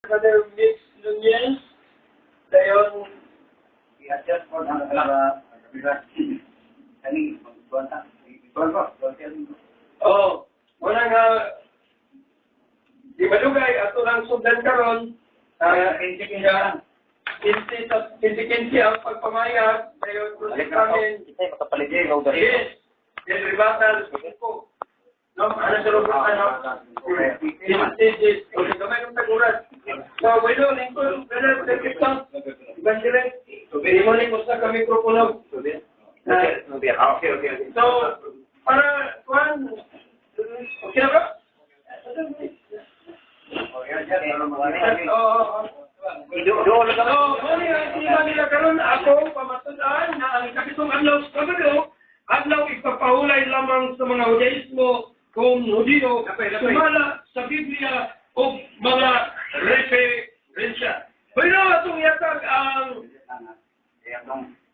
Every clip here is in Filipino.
Brother Mix Nunez, dayon i-adjust ko ng kapila. Kani, magbuwanta. wala nga di malugay ato lang sundan karon kinsi ang pagpamayag dayon prosesahin Kita makapaligay ng dari. yes delibatal ko no ano sa loob stages o gamay ng taguran so bueno lingkod brother Cristian evangelist di mo ning usa ka mikropono Okay. so para kuan okay na ba? Ako pamatudan na ang kapitong adlaw Sabado, adlaw ipapahulay lamang sa mga Hudaismo kung Hudiyo sumala sa Biblia o mga referensya. Pero atong yatag ang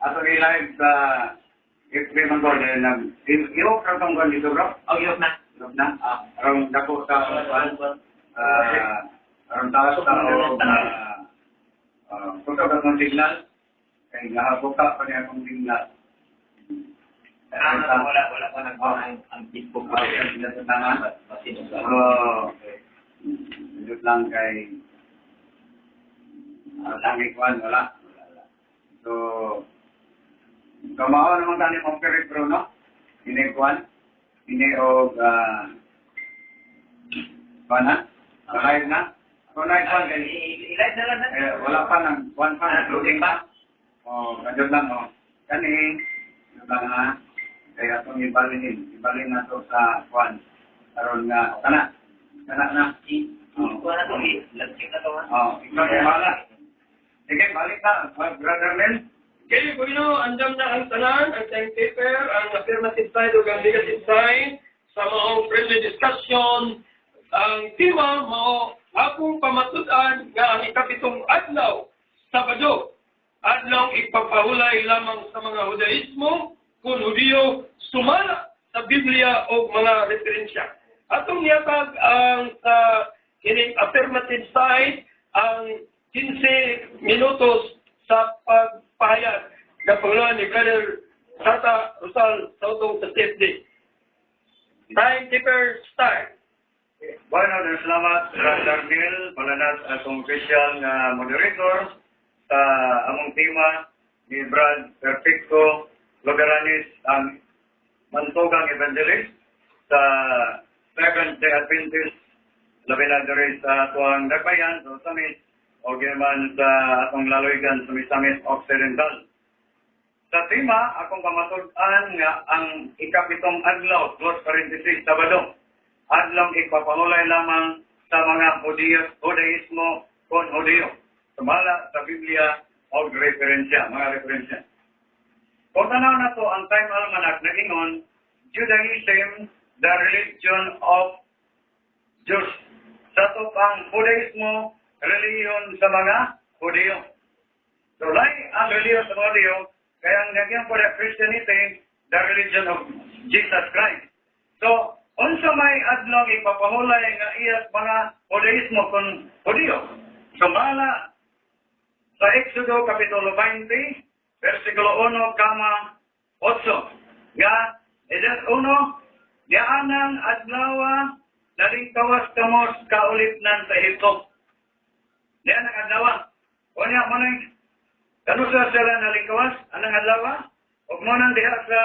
Ato live sa FB man ko na iyo katong kan dito bro. yun na. Na aron dako sa aron taas sa punta ka ng signal kay nahabuka pa niya akong signal. Wala pa nang ang Facebook pa sa tangan. Medyo lang kay langit kwan wala. So kamao naman tani mong peripro no? Ini kwan ini og pana live na kung live pa i-live na lang na. wala pa nang one pa loading pa kadyo lang kani lang ha kaya itong ibalin na to sa kwan karon nga kana na Kuha na to, i-lansing na to ha. ikaw yung bala sige balik na brother Mel. Okay, Buino, andam na ang tanan, ang time paper, ang affirmative side o ang negative side sa mga friendly discussion. Ang tema mao akong pamatudan nga ang ikapitong adlaw, Sabado, adlaw ipapahulay lamang sa mga Hudaismo kung Hudiyo sumala sa Biblia o mga referensya. Atong yatag ang kining affirmative side ang 15 minutos sa pagpahayag ng Panginoon ni Brother Tata Rosal Sautong sa safety. Time keeper start. Bueno, salamat Brother Mel, palanas atong official nga moderator sa among tema ni Brad Perfecto Logaranis ang Mantugang Evangelist sa Seventh-day Adventist labi na diri sa tuwang Dagbayan, sa Summit, o ginaman sa atong laloygan sa Misamis Occidental. Sa tema, akong pamatudan nga ang ikapitong adlaw, close parenthesis, Sabado, adlaw ipapahulay lamang sa mga Hudaismo kon Hudiyo. Sumala sa Biblia o mga referensya. Kung tanaw na to, ang time almanac na ingon, Judaism, the religion of Jews. Sa to pang Hudaismo, reliyon sa mga Hudiyo. So, like ang reliyon sa mga Hudiyo, kaya ang nagyang po na Christianity, the religion of Jesus Christ. So, unsa may adlaw ipapahulay nga iyas mga Hudaismo kung Hudiyo. Sumala sa Exodo Kapitulo 20, versikulo 1, 8. Nga, edad 1, dianang adlawa, nalingkawas kamos kaulipnan sa Egypto. Diyan ang adlawa. O niya mo nang kanusa sila nalingkawas, anang adlawa? O mo nang diha sa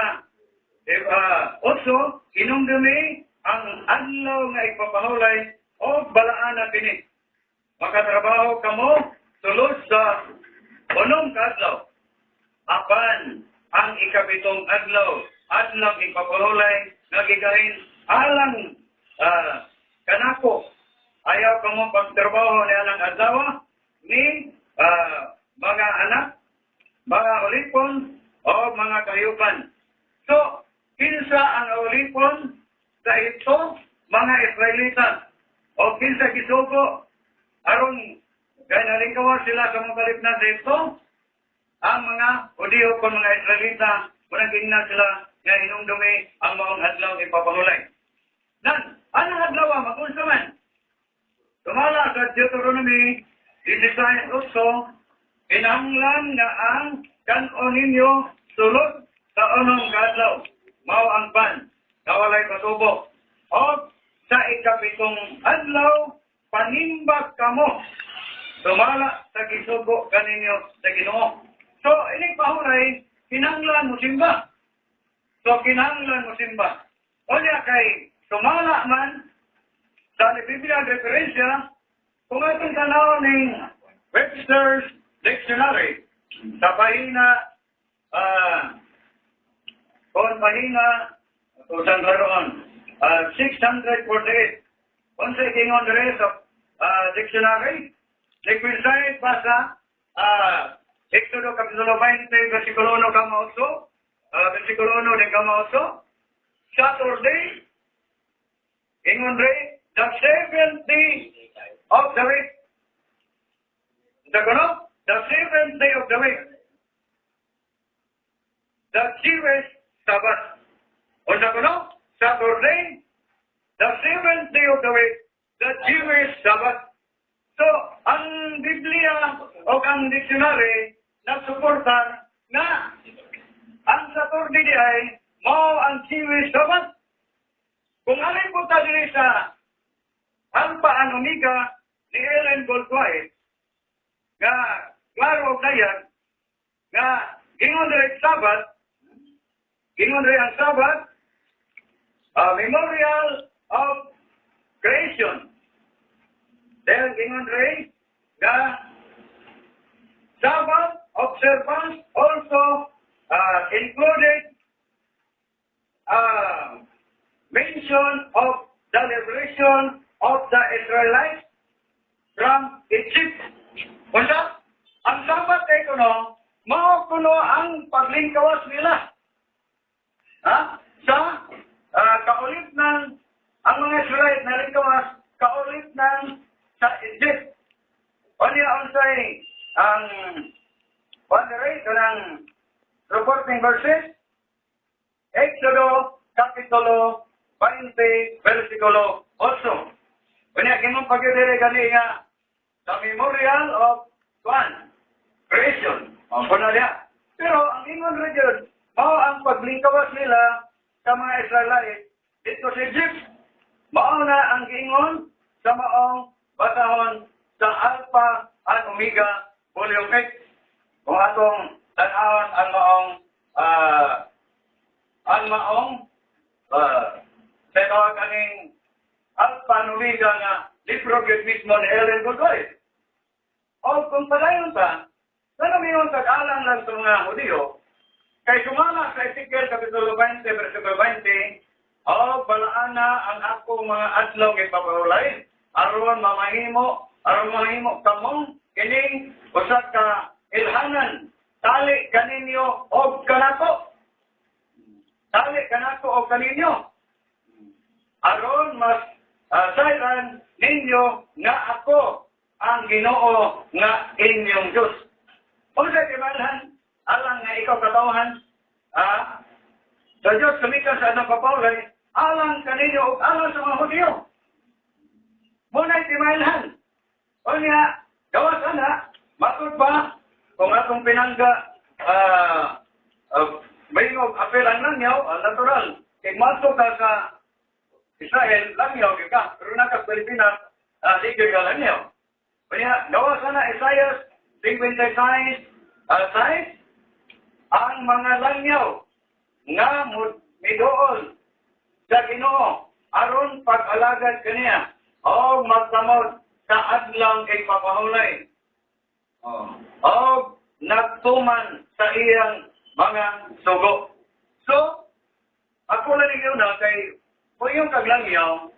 8, inumdumi ang adlaw nga ipapahulay o balaan na kini. Makatrabaho kamo sulod sa 8 kadlaw. Apan ang ikapitong adlaw, adlaw ipapahulay nga gigahin alang kanako. Ayaw ka mo pagtrabaho ni alang adlaw ni mga anak, mga ulipon, o mga kahiyupan. So, kinsa ang ulipon sa ito, mga Israelita, o kinsa gisugo, aron kaya nalingkawa sila sa mga kalipnan sa ito, ang mga Hudiyo o mga Israelita, munang tingnan sila nga inumdumi ang maong adlaw ipapahulay. Dan, anong adlaw magunsa man? Tumala sa Deuteronomy i-design also, kinahanglan nga ang kanon ninyo sulod sa unong kadlaw. Mao ang ban, nawalay pasubo. O sa ikapitong adlaw, panimbag kamo. Sumala sa gisugo kaninyo sa Ginoo. So, ining pahuray, kinahanglan mo simba. So, kinahanglan mo simba. O niya kay sumala man sa Biblia referensya, kung atong tanaw ng Webster's Dictionary, sa pahina, kung saan laroon, 648. Kung sa ikingon na rin sa dictionary, nagpinsay pa sa Exodo Kapitulo 20, versikulo 1 kama 8, versikulo 1 ng kama 8, Saturday, ingon rin, the 7th day of the week. The kono? The 7th day of the week. The Jewish Sabbath. O sa kono? Saturday, the 7th day of the week. The Jewish Sabbath. So, ang Biblia o ang dictionary nagsuporta na ang Saturday di ay mao ang Jewish Sabbath. Kung alin po tayo sa Alpha and Omega ni Ellen Goldwhite, nga klaro na yan, nga gingon rin ang Sabbath, memorial of creation. Then gingon rin, nga Sabbath observance also included mention of the liberation of the Israelites from Egypt. Kaya, ang Sabbath ay kuno, mao kuno ang paglingkawas nila. Sa kaulit ng ang mga Israelite na lingkawas, kaulit ng sa Egypt. Kaya unsay ang pandiray kanang reporting verses, Exodo Kapitulo 20, versikulo 8. Kanya kinong pagdire gani nga sa memorial of creation. Ang punalya. Pero ang ingon rin yun, mao ang paglingkawas nila sa mga Israelite dito sa Egypt. Mao na ang ingon sa maong batahon sa Alpha and Omega Volume 8. Kung atong tanawan ang maong sa kaning Alpha and Omega nga libro gyud mismo ni Ellen Goldwhite. O kung padayon pa, nanamingon tag-alang lang sa mga Hudiyo, kay sumala sa Ezekiel Kapitulo 20, versikulo 20, o balaan na ang ako mga adlaw kay papahulay, aron mamahimo kamong kining usa ka ilhanan, tali kaninyo o kanako. Tali kanako o kaninyo. Aron mas sayran ninyo nga ako ang Ginoo nga inyong Diyos. Kung sa timalhan, alang nga ikaw katawhan, sa Diyos sumikas sa anong papawlay, alang kaninyo o alang sa mga Hudiyo. Muna'y timalhan. O niya, gawas na, matod pa, kung atong pinangga, may apel ang langyaw, natural. Kaya masok ka sa Israel, langyaw ka. Pero naka Pilipinas, ligay ka langyaw. Kaya gawa sana Isaiah 56, ang mga langyaw nga midool sa Ginoo aron pag-alagad kaniya o magtamod sa adlang kay papahulay. O nagtuman sa iyang mga sugo. So, ako lang ninyo na kay kung yung kaglangyaw,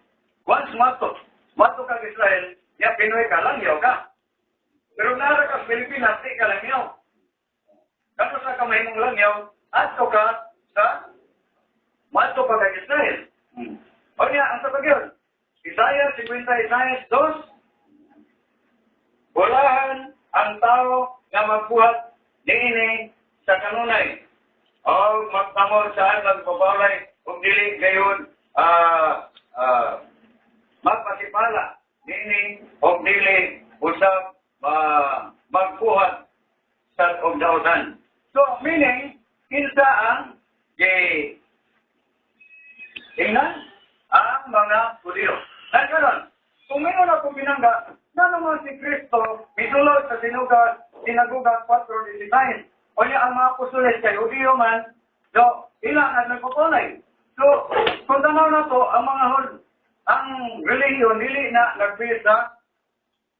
once mato kag Israel, ya Pinoy ka langyaw ka. Pero nara ka Pilipinas, di ka langyaw. Kano sa kamay mong langyaw, ato ka sa mato ka kag Israel. O niya, ang sabag yun, Isaiah 2, bulahan ang tao nga magbuhat niini sa kanunay. O magtamor sa alang papawlay, kung dili gayon, magpasipala niini, kung dili usap, mo si Kristo, misulod sa sinaguga 4:19. O niya ang mga apostoles kay Hudiyo man, so, ilang at nagpupunay. So, kung tanaw na to, ang religion, dili na nag-base sa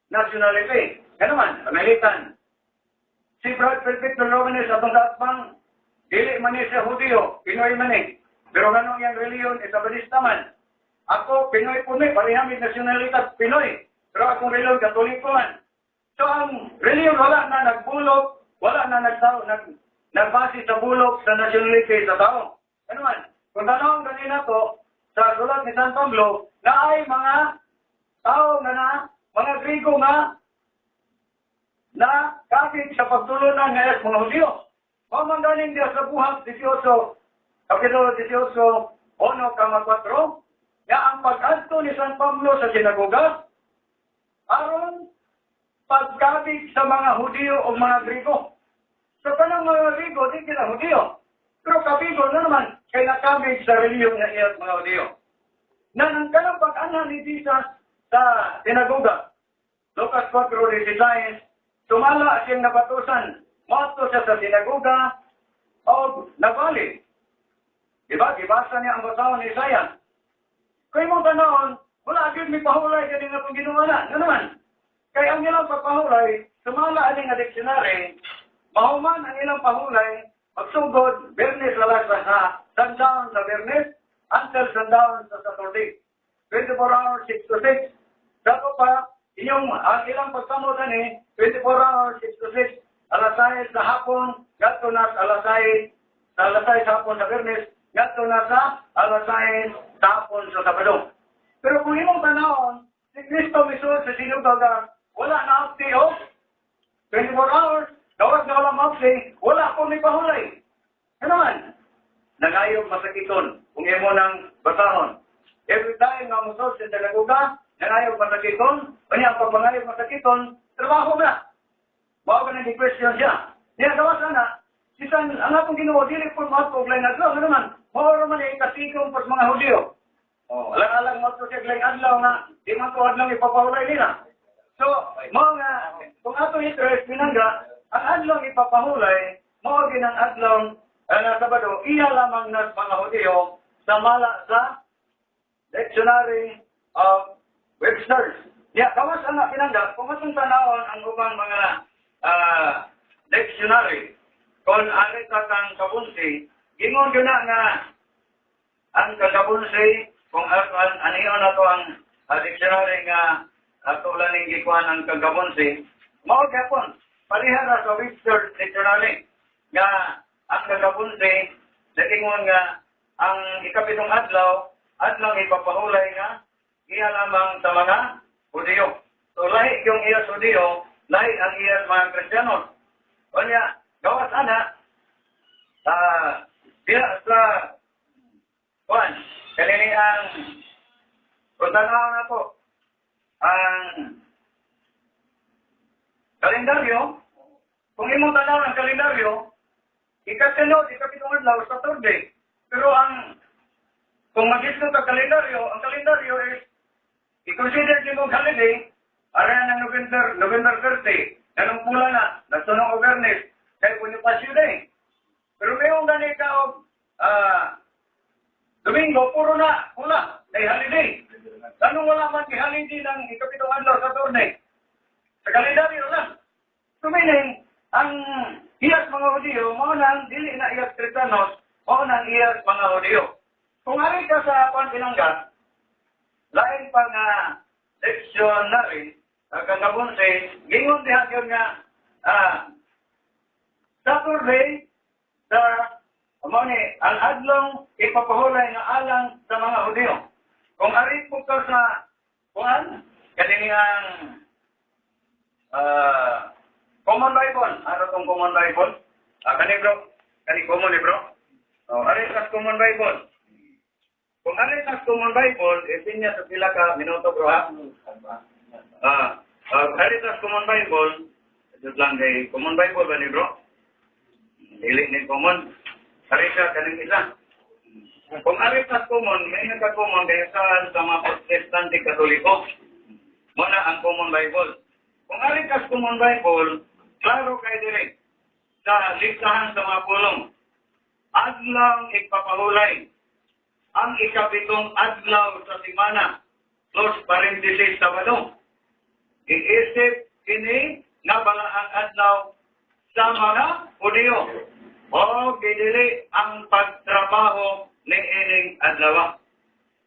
nationality. Ano man, American. Si Brad Perfecto Romanes atong tatbang, dili man siya Hudiyo, Pinoy man eh. Pero ganun yung religion, Isabelista man. Ako, Pinoy po na, parihamid nasyonalitas Pinoy. Pero akong reliyon, Katoliko man. So ang reliyon, wala na nagbulok, wala na nagbase sa bulok sa nationality sa tao. Ano man, kung tanong kanina to, sa sulat ni San Pablo, na ay mga tao mga Grigo na kapit sa pagtulunan ng mga Hudyo. Mamanggaling dia sa buhang 18, Kapitulo 18, 1-4, na ang pag-adto ni San Pablo sa sinagoga, aron pagkabig sa mga Hudyo o mga Grigo. So kanang mga Grigo, di sila Hudyo. Pero kabigo na naman, kay nakabig sa reliyon na iyat mga Hudyo. Na nang kanang pag-anhan ni Jesus sa sinagoga, Lucas 4:16, sumala siyang nabatusan, mato siya sa sinagoga, o nabali. Diba? Gibasa niya ang basahan ni Isaiah. Kaya mong tanawon, wala agad may pahulay ganyan na pang ginawa na. Ano naman? Kaya ang ilang pagpahulay, sumala aning nga dictionary, mahuman ang ilang pahulay, magsugod, Bernes lalas sa sundown sa Bernes, until sundown sa Saturday. 24 hours, 6 to 6. Dato pa, ang ilang pagsamutan 24 hours, 6 to 6. Alas 6 sa hapon, gato na alas 6 sa hapon sa Bernes, gato na sa alas 6 sa hapon sa Sabado. Pero kung imong tanawon, si Kristo mismo sa sinugaga, wala na update 24 hours, dawas na walang update, wala po may pahulay. Ano man? Nangayog masakiton, kung imo nang basahon. Every time na musod sa dalaguga, nangayog masakiton, kanya ang pagmangayog masakiton, trabaho na. Bawa ka ng question siya. Niya gawas na, sisan, ang atong Ginoo dili po matog lang adlaw, ano man? Mao man ay kasigong pas mga Hudyo. Oh, alang-alang mo to siya lang adlaw na di man ko adlaw ipapahulay nila. So, mao nga kung ato interest pinangga, ang adlaw ipapahulay, mao ginang adlaw na Sabado, iya lamang na mga Hudyo sa mala sa dictionary of Webster's. Ya, kawas ang pinangga, kung atong tanawon ang ubang mga dictionary, kung ano kang kabunsi, gingon yun na ang kagabunsi, kung aniyo na to ang dictionary nga tulan ng gikuhan ng kagabunsi, mao gapon, palihara sa Webster's dictionary, nga ang kagabunsi, nagingon nga ang ikapitong adlaw ipapahulay nga, iya lamang sa mga Hudyo. So, lahi yung iya sa Hudyo, lahi ang iya mga Kristiyano. O niya, gawas ana, diya sa kuwan, kanini ang utanaw na po, ang kalendaryo, kung imong tanaw ang kalendaryo, ikapitong adlaw sa Saturday. Pero kung mag-islo ka kalendaryo, ang kalendaryo is, i-consider nyo mong holiday, arayan ng November 30, ganong pula na, nagsunong awareness, kaya Bonifacio Day. Pero mayroong gani ka Domingo, puro na, pula, ay holiday. Ganong wala man holiday ng ikapitong adlaw sa Saturday. Sa kalendaryo lang. So meaning, ang iyas mga Hudyo, maunang dili na iyas Kristiyanos, maunang iyas mga Hudyo. Kung hari ka sa Pinangga, lain pa nga dictionary, kagabunsi, gingon diha yun nga, Saturday, ang adlong ipapahulay nga alang sa mga Hudyo. Kung ari po ka sa, kanini ang Common Bible, ano itong Common Bible? Kani bro, kani Common bro? Ari sa Common Bible. Kung ano yung Common Bible, isinya sa sila ka minuto bro ha? Ari sa Common Bible, ito lang kay Common Bible ba ni bro? Dili ni Common. Ari sa kanang isa. Kung ari sa Common, may nagka-Common dahil sa mga Protestante Katoliko. Muna ang Common Bible. Kung alikas kung ang Bible, klaro kay dire sa listahan sa mga pulong. Adlaw ipapahulay. Ang ikapitong adlaw sa simana, close parenthesis Sabado. Iisip kini nga balaang adlaw sa mga Hudyo. O gidili ang pagtrabaho ni ining adlaw.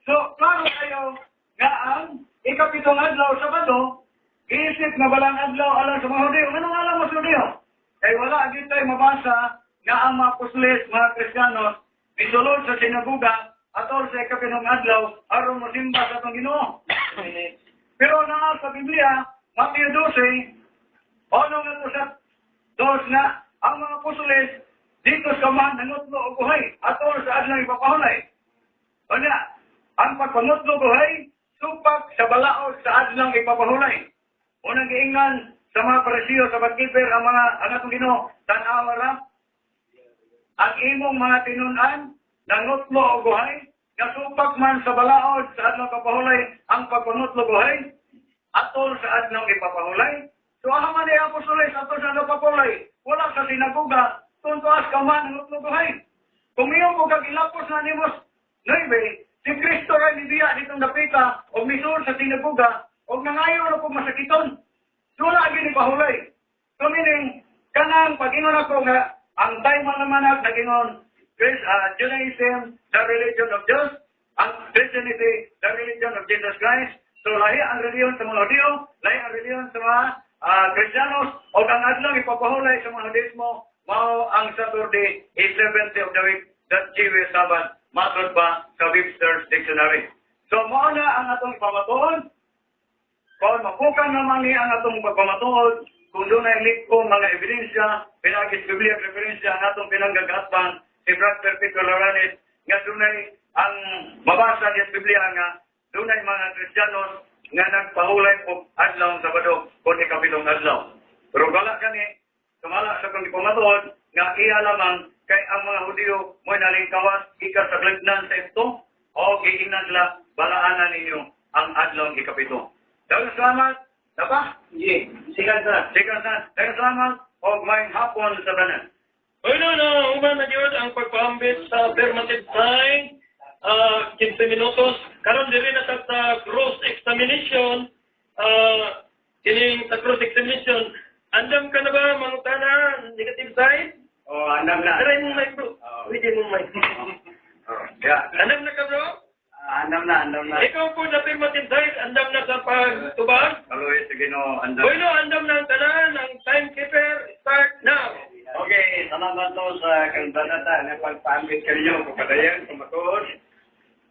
So, klaro kayo nga ang ikapitong adlaw Sabado, iisip nga balang adlaw alang sa mga Hudyo. Anong alam mo sa Hudyo? Kaya wala agad tayo mabasa nga ang mga Apostoles, mga Kristiyanos, isulod sa sinagoga atol sa ikapitong adlaw aron mosimba sa atong Ginoo. Pero naa sa Biblia, Mateo 12, ono nga to sa dos nga ang mga Apostoles dito sa man nangutlo og buhay atol sa adlaw ipapahulay. Unya, ang pagpangutlo buhay supak sa balaod sa adlaw ipapahulay. Unang giingan sa mga Parisiyo sa pagkiper ang mga atong Ginoo tan-awa ra ang imong mga tinun-an nangutlo og buhay kasupak man sa balaod sa adlaw ipapahulay ang pagpangutlo buhay atol sa adlaw ipapahulay. So man ni Apostoles atol sa adlaw ipapahulay wala sa sinagoga tuntuas ka man nangutlo buhay. Kung iyo mo kagilapos na nimos noibe si Kristo ra ni diya ditong dapita og misur sa sinagoga og nangayo ra ko masakiton. So wala gini pahulay. So meaning kanang pag-ingon ako nga ang time naman nagingon Judaism, the religion of Jews, ang Christianity, the religion of Jesus Christ. So lahi ang reliyon sa mga Hudyo, lahi ang reliyon sa mga Kristiyanos, o ang adlaw ipapahulay sa mga Hudismo, mao ang Saturday is 7th of the week, that Jewish Sabbath, matod ba sa Webster's Dictionary. So mao na ang atong ipamatuod. Kung mapukan naman ni ang atong pagpamatuod, kung doon ay liko mga ebidensya, pinagis Biblia referensya ang atong pinanggagapan si Brad Perfecto Loranes, nga doon ay ang mabasa niya sa Biblia nga doon ay mga Kristiyanos nga nagpahulay o adlaw sa Sabado o ikapitong adlaw. Pero wala kani, sumala sa kong ipamatuod nga iya lamang kay ang mga Hudyo mo'y nalingkawas ika sa glignan sa ito o giingnan sila balaanan ninyo ang adlaw ikapito. Dagang salamat. Napa? Sige. Sigan sa. Dagang salamat o may hapon sa banan. Uy, no, uman na yun ang pagpahambit sa affirmative sign, 15 minutos. Karon diri na sa cross examination, kining sa cross examination, andam ka na ba mga tanan, negative sign? O, andam na. Try mo mic bro. Pwede mo mic. Yeah. Andam na ka bro? Andam na. Ikaw po sa affirmative sign, andam na sa pagtubag? Haloy, sige no, andam. Uy, no, andam na ang tanan, ang timekeeper, start now. Okay, salamat to sa kandanata na pagpambit kayo kapadayan, kumatuod.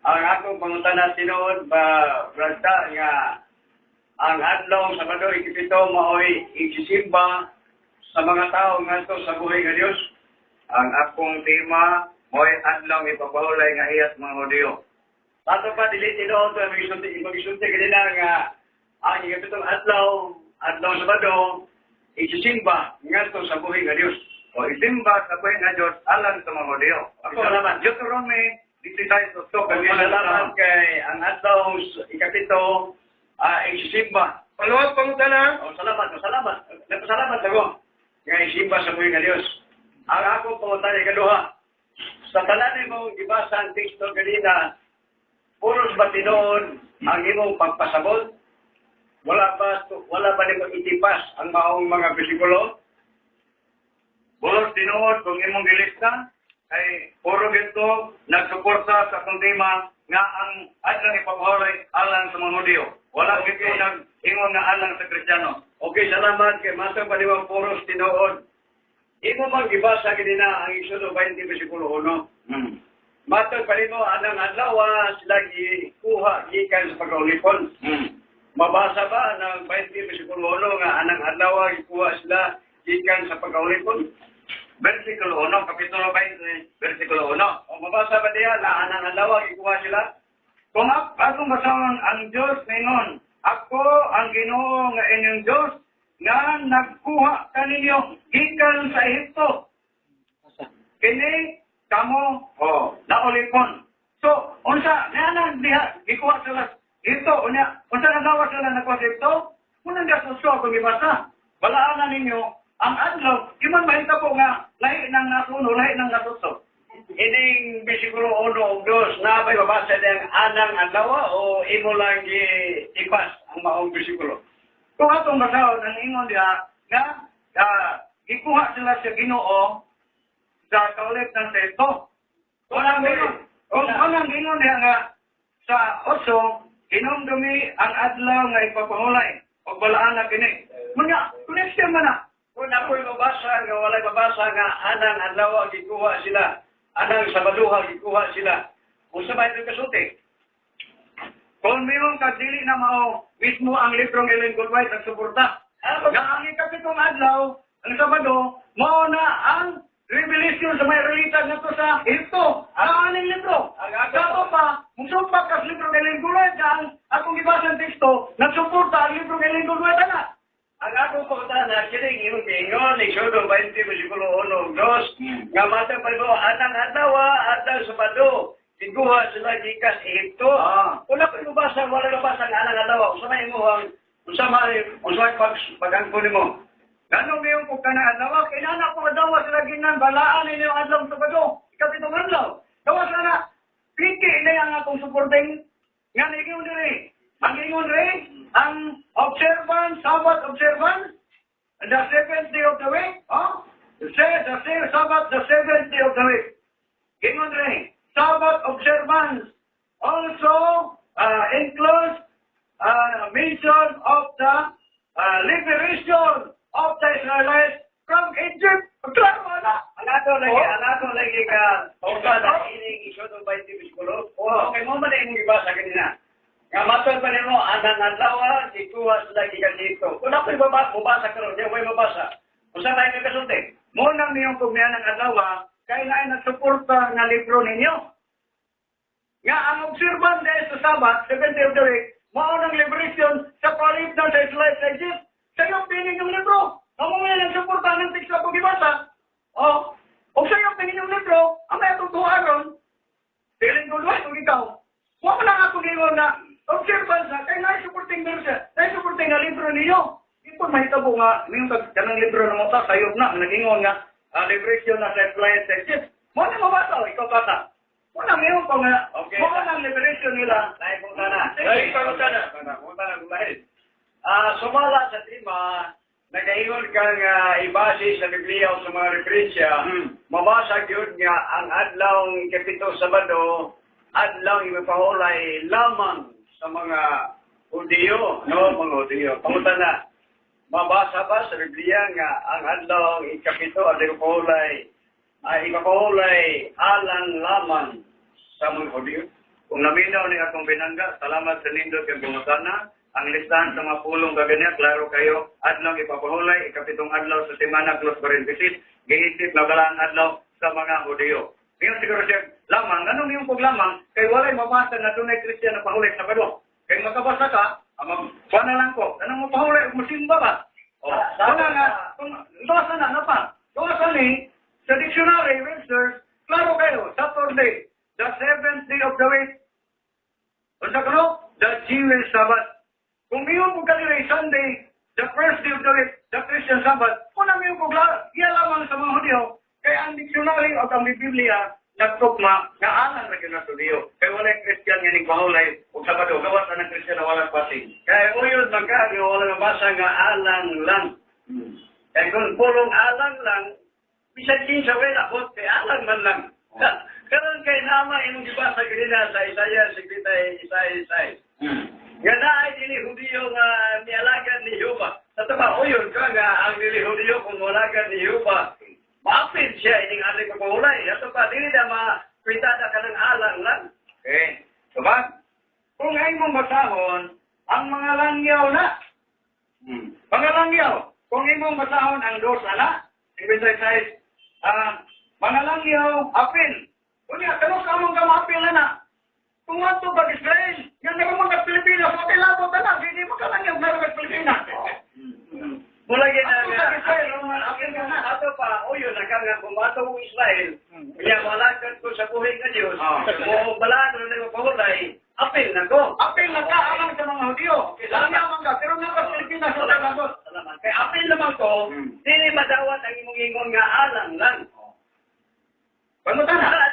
Ang akong pangutana sinuod ba, Brasta, nga ang adlaw sa Sabado, ikipito, maoy ikisimba sa mga tao nga to sa buhay nga Diyos. Ang akong tema, maoy adlaw ipapahulay nga iyat mga Hudyo. Tato pa, dili tinuod to, mag-isunti kanina nga ang ikipitong adlaw sa Sabado, ikisimba nga to sa buhay nga Diyos. O isimba sa buhay nga Diyos alang sa mga Hudyo. Ako naman, Deuteronomy 16:2. Salamat kay ang adlaw ikapito isimba. Palawag pangutana. O salamat. Nagpasalamat ako nga isimba sa buhay nga Diyos. Ang akong pangutana ikaduha. Sa tanan mo gibasa ang teksto kanina, puros ba tinuod ang imong pagpasabot? Wala ba nimo itipas ang maong mga bersikulo? Bulos tinuod kung imong gilista, ay puro gito nagsuporta sa akong tema nga ang adlaw ipapahulay alang sa mga Hudyo. Wala gito nag-ingon nga alang sa Kristiyano. Okay, salamat kay Master Paniwang puros tinuod. Imo mang gibasa kanina ang Exodo 20 bersikulo 1. Master Paniwang anang adlaw sila gikuha gikan sa pagkaulipon. Mabasa ba ng 20 bersikulo 1 nga anang adlaw gikuha sila gikan sa pagkaulipon? Versikulo 1, Kapitulo 20, versikulo 1. O mabasa ba diya na anang adlaw gikuha sila? Kung akong basahon ang Diyos ningon, ako ang Ginoo nga inyong Diyos nga nagkuha kaninyo gikan sa Ehipto. Kini kamo naulipon. So, unsa nana diha gikuha sila Ehipto unya unsa nagawa sila nagkuha sa Ehipto? Muna nga suso akong ibasa. Balaanan ninyo, ang adlaw, iman mahita po nga, lahi ng nasuno, lahi ng nasuso. Ining bisikulo 1 o 2 na may babasa ng anang adlaw o imo lang ipas ang maong bisikulo. Kung atong basahon, ang ingon diha, nga, gikuha sila sa Ginoo sa kaulit ng testo. Unang ingon diha nga, sa 8, hinumdumi ang adlaw nga ipapahulay, o balaan na kini. Muna, connection man na. Kung ako'y mabasa nga walay babasa nga anang adlaw gikuha sila, anang sabaduha gikuha sila. Kung sa may kasulti. Kung mayroong kadili na mao, mismo ang librong Ellen Goldwhite ang suporta. Nga ang ikapitong adlaw, ang Sabado, mao na ang revelation sa may relita nga to sa Egipto. Ang aning libro. Dato pa, musumpak ka sa librong Ellen Goldwhite nga ang akong ibasang teksto, nagsuporta ang librong Ellen Goldwhite na. Ang akong pagkatana, kining imong pingon, Exodo 20, versikulo 1 o 2, nga matang palibo, anang adlaw, adlaw sabado, gikuha sila gikas Egipto. Kung ako'y mabasa, wala nabasa nga anang adlaw, usama imo usama pag-angkon mo. Ganong mayroong kung kana-adlaw, kinana ko adawa sila ginan, balaan ninyo ang adlaw Sabado, ikapitong adlaw. Dawa sana, piki na ang akong suporting, nga naging diri. Ang ingon rin, ang observance, Sabbath observance, the 7th day of the week, Sabbath, the 7th day of the week. Ingon rin, Sabbath observance also includes mention of the liberation of the Israelites from Egypt. Klaro na. Ang ato lagi ka, na ining Exodo 20, versikulo, okay mo man imong ibasa kanina. Nga matol pa nimo anang adlaw gikuha sila gikan dito. Kung ako'y mabasa karon, di ako'y mabasa. Usa may kasulti. Munang niyong pugnian ng adlaw, kaya na nagsuporta nga libro ninyo. Nga ang observant dahil sa Sabbath, 7th day of the week, mao ng liberation sa palit na sa Israel sa Egypt. Sa iyong pining yung libro. Ang mga nagsuporta ng teksto kong ibasa. O sa iyong pining yung libro, ang may tutuhan ron, feeling ko luwas kung ikaw. Huwag mo lang ako ngayon na observance na, kaya na-supporting verse, na-supporting nga libro ninyo. Ipon mahitabo nga, ngayong kanang libro ng mga sayop na, nag-ingon nga, liberation na sa Israel sa Egypt. Mo na mabasa, ikaw kata. Mo na ngayon ko nga, mo na liberation nila. Nay punta na. Punta na. Sumala sa tema, nagaingon kang ibase sa Biblia o sa mga referensya, mabasa yun nga ang adlaw kapito Sabado, adlaw ipapahulay lamang sa mga Hudiyo, no, mga Hudiyo. Pangutan na, mabasa ba sa Biblia nga ang adlaw ikapito at ipapahulay alang lamang sa mga Hudiyo? Kung naminaw ni akong binangga, salamat sa nindot kang bumutana. Ang listahan sa mga pulong gaganyan, klaro kayo, adlaw ipapahulay, ikapitong adlaw sa Semana Close Parenthesis, giisip na balaan adlaw sa mga Hudiyo. Ngayon siguro siya, lamang, anong yung paglamang, kay walay mabasa na tunay Kristiyan na pahulay sa Sabado. Kay makabasa ka, kuha na lang ko, anong mapahulay, musimba ba? Wala nga, kung basa na pa. Basa ni, sa dictionary, Webster's, klaro kayo, Saturday, the 7th day of the week. Unsa kuno? The Jewish Sabbath. Kung ngayon po kanilay Sunday, the first day of the week, the Christian Sabbath, kung ngayon po lamang sa mga Hudyo, kaya ang dictionary o ang Biblia, nagtukma, nga alang na na Hudyo. Kaya wala yung Christian nga nagpahulay, o Sabado, gawas na ng Christian na walang pasing. Kaya uyod magkano, wala nabasa nga alang lang. Kaya kung pulong alang lang, bisag kinsa wala po, kaya alang man lang. Karon kay nama imong gibasa kanina sa Isaiah 60, nga naay dili Hudiyo nga nialagan ni Jehova. Sa tama uyon ka nga ang dili Hudiyo kung walagan ni Jehova. Maapil siya ining ating kapahulay. Ato pa dili na mapitada ka ng alang lang. Okay. Diba? Kung ay mong basahon, ang mga langyaw na. Mga langyaw. Kung imong basahon ang dos na, ibig mga langyaw, apil. Kunya, kanos ka mong kamapil na. Kung ato pag Israel, yan na mga Pilipinas, okay labot na, hindi mo ka langyaw na mga Pilipinas. Mula gina nga, ato pa, uyon na ka nga, kung ato mong Israel, kaya malakan ko sa buhay nga Diyos, o balaan na nagpapahulay, apil na ko. Apil na ka alang sa mga Hudyo. Lang yaman ka, pero nga sa Pilipinas wala lagot. Salamat. Kaya apil naman ko, dili madawat ang imong ingon nga alang lang. Panutan na.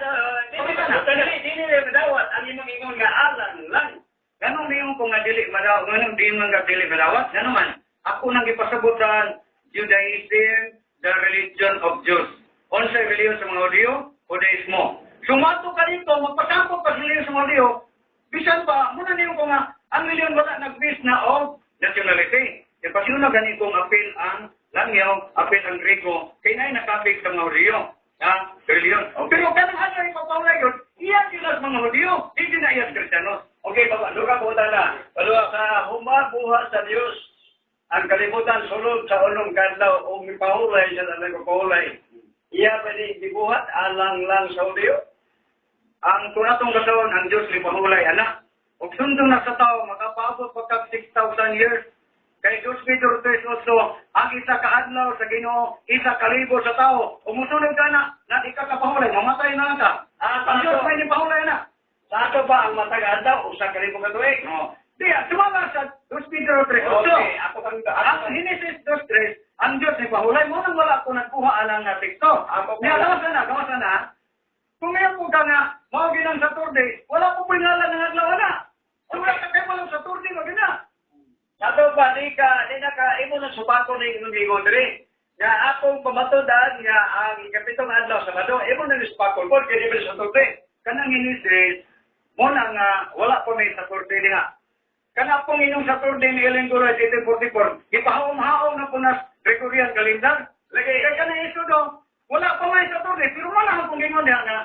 Dili madawat ang imong ingon nga alang lang. Ganun niyo kung nga dili madawat, ganun di man ka dili madawat, ganun man. Ako nang ipasabutan Judaism, the religion of Jews. Unsay reliyon sa mga Hudyo? Judaismo. Sumato ka dito, magpasambot ka sa reliyon sa mga Hudyo. Bisan pa, muna niyo ko nga, ang reliyon wala nag-base na of nationality. E pasino na ganitong apil ang Langyaw, apil ang Grego, kaya na nakapig sa mga Hudyo. Reliyon. Pero kanang ano ipapawala yun, iyan sila sa mga Hudyo, hindi na iyan Kristiyanos. Okay, Papa, luka po na. Paluwa sa humabuha sa Diyos, ang kalimutan sulod sa unong kadlaw o mipahulay sa talagang pahulay. Iya pa di dibuhat alang lang sa Hudyo. Ang tunatong katawan ang Diyos lipahulay anak. Ug sundong na sa tao makapaabot pagka 6,000 years. Kay Diyos Peter 3 also, ang isa ka adlaw sa Ginoo, isa ka libo sa tao. Umusunod ka na di ka kapahulay, mamatay na lang ka. Ang Diyos may lipahulay na. Sa ato ba ang matag adlaw usa ka libo ka tuig? No. Diya, sumama sa Diyos Peter 3 also. Okay, ako kang Ang Genesis 2:3, ang Diyos ni pahulay mo nang wala ko nagkuha alang nga teksto. Niya, gawasan na. Kung ngayon po ka nga, mao ginang Saturday, wala ko pingalan ng adlaw na. Wala ka kayo walang Saturday, wag na. Sa ato ba di na ka imo na subako ni imong gigon diri. Nga akong pamatudan nga ang ikapitong adlaw sa Sabado, imo na ni subako ko kay di sa Saturday. Kanang Genesis mo na nga wala ko may Saturday diha. Kana pong inyong Saturday ni Linggo 1844, ipahawom-hawom na po na Gregorian calendar. Kaya kanang iso do, wala pa may Saturday, pero wala ang pong ingon niya nga,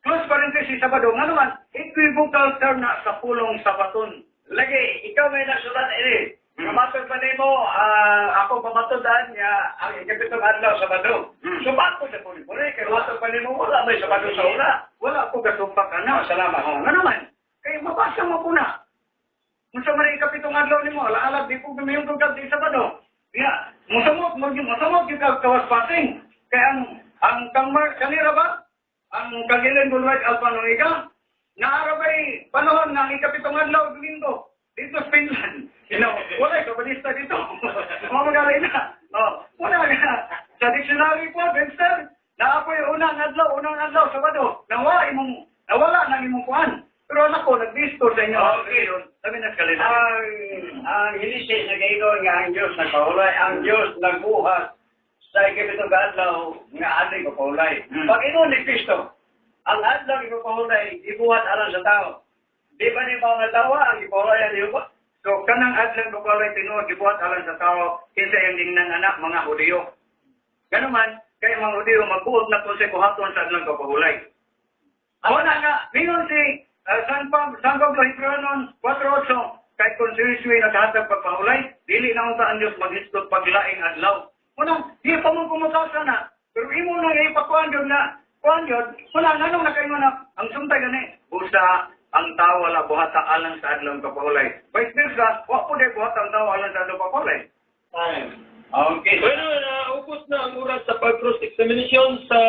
close parenthesis Sabado, nga naman, equivocal term na sa pulong Sabaton. Lagi, ikaw may nasulat ini. Kamatod pa nimo, ako pamatudan nga ang ikapitong adlaw sa Sabado. Subako sa puli-puli, kaya kamatod pa nimo, wala may Sabado sa una. Wala ko kasumpak na. Salamat. Nga naman, kaya mabasa mo po na. Kung sa mga ikapitong adlaw ni mo, alaalag, di po gumayong tugad di Sabado. Kaya, musamot yung kawas passing. Kaya ang kangmar, kanira ba? Ang kagilan bulwag alpanongiga, naarabay panahon ng ikapitong adlaw Linggo. Dito sa Finland. Wala, kabalista dito. Mga magalay na. Wala nga. Sa dictionary po, Webster, naapoy unang adlaw, Sabado. Nawala ng imong kuhan. Pero anak ko, nag-disto sa inyo. Okay. Sabi na kalina. Ang hinisip na gaygon nga ang Diyos nagpahulay, ang Diyos nagbuhat sa ikapitong adlaw nga adlaw ipapahulay. Pag ino ni Kristo, ang adlaw ipapahulay, ibuhat alang sa tao. Di ba ni mga tawa ang ipahulayan niyo ba? So, kanang adlang bukaway tinuod, gibuhat alang sa tao, kinsa yung dingnan anak, mga Hudyo. Ganun man, kaya mga Hudyo, magbuot na po sa kuhaton sa adlang kapahulay. Ako na nga, mingon si San Pablo Hebreonon 4:8, kahit kung suwi-suwi naghatag pagpahulay, dili na ang Diyos maghistot paglaing adlaw. Unang, di pa mo pumusasa na, pero imo na ipakuan yun na, kuan yun, wala, nanong na kayo na, ang sumpay gani, usa, ang tao wala buhata alang sa adlaw kapahulay. Vice versa, wa po day buhata ang tao alang sa adlaw kapahulay. Okay. Bueno, naubos na ang oras sa pag-cross-examination sa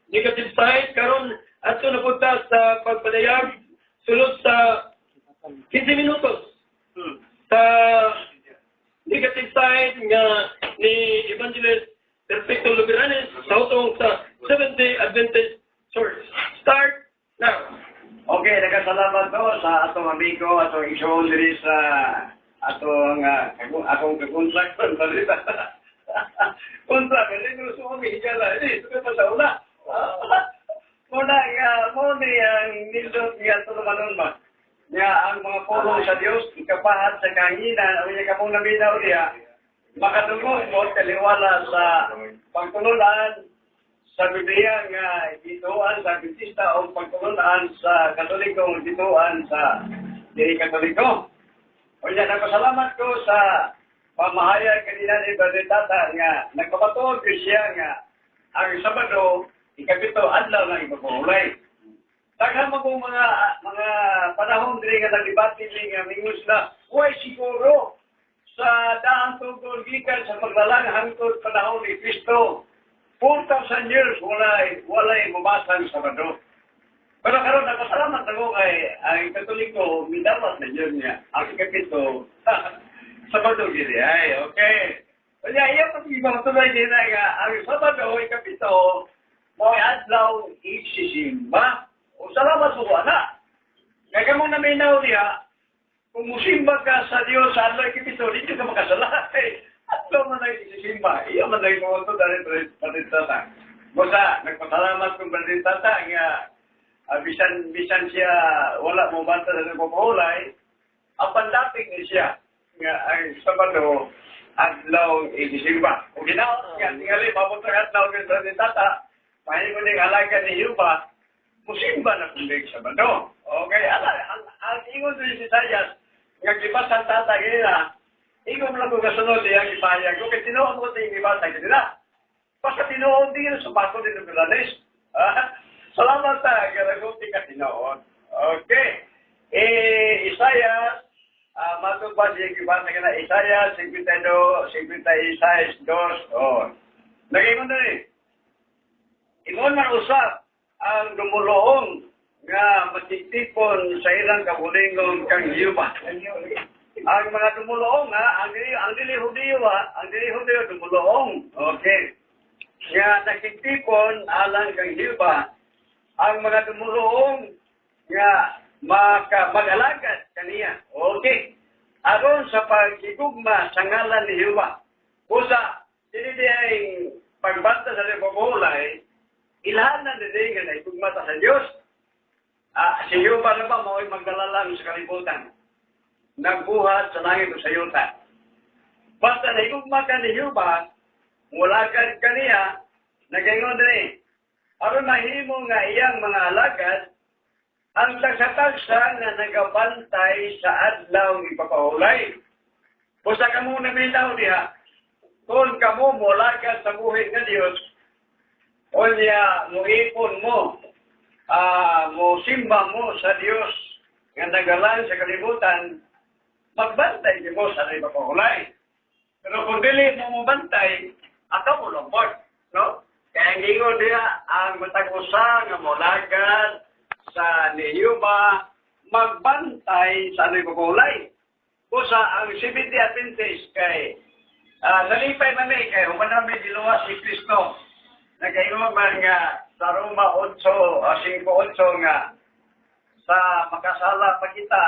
negative side. Karon ato na punta sa pagpadayag sulod sa 15 minutos. Sa negative side nga ni Evangelist Perfecto Luberanes sa utong sa Seventh-day Adventist Church. Start now. Okay, nagkasalamat ko sa atong amigo, atong igsoon diri sa atong akong kakontraktor balita. Kontrak, hindi ko gusto kami higala. Hindi, ito pa sa una. Muna, mo ni ang nildot niya ito naman ba? Niya ang mga pulong sa Diyos, ikapahat sa kahinan, o niya kamong nabinaw niya, makatulong mo kaliwala sa pagtulunan sa Biblia nga dituan sa Adventista o pagtulunan sa Katoliko, dituan sa diri Katoliko. O niya, nagpasalamat ko sa pamahayag kanina ni Brother Tata nga nagpapatuod ko siya nga ang Sabado, ikapito adlaw na ipapahulay. Daghan mo kong mga panahon diri nga naglibati nga mingus na, uy siguro sa daang tungkol gikan sa paglalang hangtod panahon ni Kristo, 4,000 years walay bumasang Sabado. Pero karon nagpasalamat ako kay ang Katoliko, midawat na yun niya. Ang kapito, Sabado gini ay, okay. Kanya iya pa ibang tunay din nga, ang Sabado, ang kapito, mo adlaw isisimba. O salamat po ana. Kaya mong naminaw niya, kung musimba ka sa Diyos sa adlaw kapito, dito ka makasala. Adlaw man na isisimba. Iya man na imo to dali patitata. Bosa, nagpasalamat kong patitata nga bisan siya wala mo banta sa pagpapahulay, ang pandapig ni siya nga ang Sabado adlaw isimba. O ginawa nga tingali mapunta adlaw ng tata, pahin mo ning alaga ni Yuba, musimba na kundi Sabado. Okay, ang ingon din si Sayas, nga gibasa tata gina, ingon lang ko kasunod niya gipahayag ko, kaya tinuon mo ito yung gibasa gina. Basta tinuon din yung sumato din ng Milanes. Salamat sa garaguti ka tinoon. Okay. Isaiah, matubad siya kibasa ka na Isaiah, 56, 2. Oh. Nag-ingon na rin. Ingon man usap ang dumuluong nga matitipon sa ilang kabulingon kang Yuba. Ang mga dumuluong ang dili Hudiyo dumuluong. Okay. Nga nakitipon alang kang Yuba. Ang mga dumuluong nga mag-alagat kaniya. Okay. Aron sa pagigugma sa ngalan ni Yuba. Kusa, hindi ay pagbanta sa pagpapahulay, ilhanan din nga na igugma sa Diyos. Si Yuba na ba mao'y magdalalang sa kalibutan? Nagbuhat sa langit o sa yuta. Basta na igugma ka ni Yuba, mula kaniya, nagayon din aron mahimo nga iyang mga alagad ang tagsa-tagsa nga nagabantay sa adlaw ipapahulay. Busa ka mo naminaw diha, kung kamo molagad sa buhay nga Diyos, o niya muipon mo, simba mo sa Diyos nga nagalan sa kalibutan, magbantay di mo sa ipapahulay. Pero kung dili mo mabantay, ako mo lambot, no? Kaya ngingon niya ang matag-usa nga molagad sa Niyuba magbantay sa ipapahulay. Kusa ang Seventh-day Adventist kay nalipay man kay humanami diluwas si Kristo. Nagayon man nga sa Roma 5:8 nga sa makasala pa kita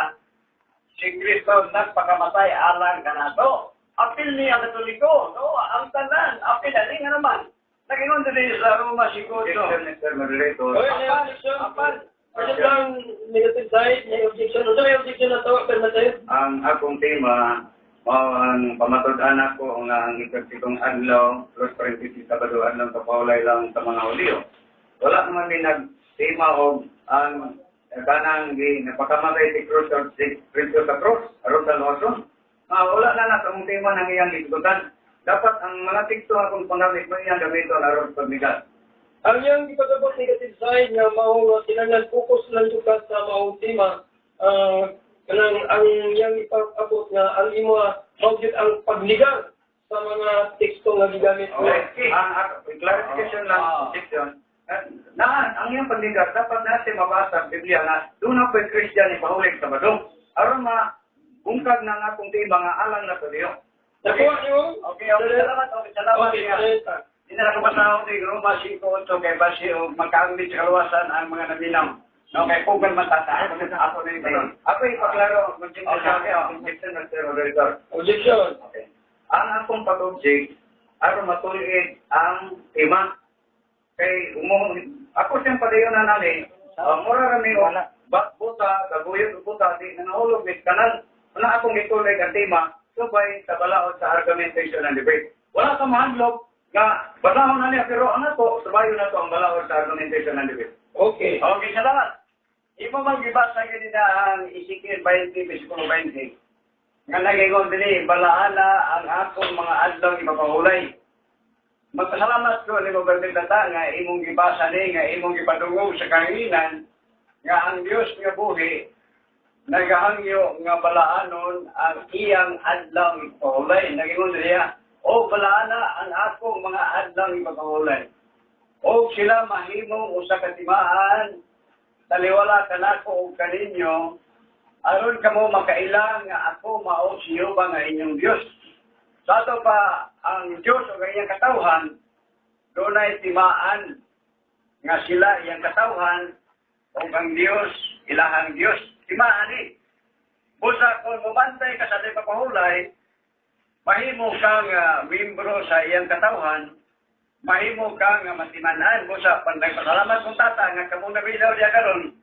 si Kristo nagpakamatay alang kanato. Apil niya Katoliko, no? Ang tanan, apil ali nga naman. Nag-ingon din sa Roma 5:8. Mr. Moderator. Apan, ano lang negative side, may objection. Ano may objection na to, affirmative? Ang akong tema, ang pamatud-an ako nga ang ikatlong adlaw, Los Parenthesis, Sabado adlaw, kapahulay lang sa mga Hudiyo. Wala naman may nag-tema o ang kanang napakamatay si Kristo sa cross, aron sa loson. Wala na sa mong tema ng iyang ikutan. Dapat ang mga tikso akong pangamit mo iyang gamiton aron sa pagbigat. Ang iyang ipagabot negative side nga maong tinangan focus lang juga sa maong tema, ang iyang ipagabot nga ang imo mawjud ang pagligang sa mga teksto nga gigamit mo. Okay. Ang clarification lang section. Ang iyang pagligat dapat natin mabasa ang Biblia na doon ako ay Christian ipahulig sa badong. Aron bungkag na nga kung di mga alang na sa Diyo. Nakuha niyo? Okay, salamat. Okay, Hindi na kapasahod ni Roma 5:8 kay basi o magkaanglit sa kaluwasan ang mga naminaw. No, kay Pugan matata. Ako na ito. Ako ipaklaro, objection na Sir Moderator. Objection. Okay. Ang akong pag-object, aron matuloy ang tema. Kay ako siyang padayon na namin, mura kami buta, kaguyot buta, di nanahulog ni kanan. Wala akong ituloy ang tema, subay sa balaod sa argumentation and debate. Wala ka mahadlok nga basahon na niya, pero ang ako, subayo na to ang balaod sa argumentation and debate. Okay. Okay, salamat. Imo magbibasa ganina ang Ezekiel 20, versikulo 20. Nga nagingon din balaana ang akong mga adlaw ipapahulay. Magpasalamat ko ni Mabarbitata nga imong gibasa ni nga imong gipadungog sa kahinan nga ang Dios nga buhi nagahangyo nga balaanon ang iyang adlaw ipapahulay. Nagingon niya, o balaana ang akong mga adlaw ipapahulay. O sila mahimong usa ka timaan taliwala ka na ko o kaninyo, aron kamo makailang nga ako mao si Jehova nga inyong Diyos. Sa ato pa, ang Diyos o kanyang katawhan, doon ay timaan nga sila iyang katawhan o ang Diyos, ilahang Diyos. Timaan eh. Busa kung mumantay ka sa di papahulay, mahimo kang membro sa iyang katawhan, mahimo kang matimanan mo sa panagpasalamat kong tata nga kamo nabinaw diya karon.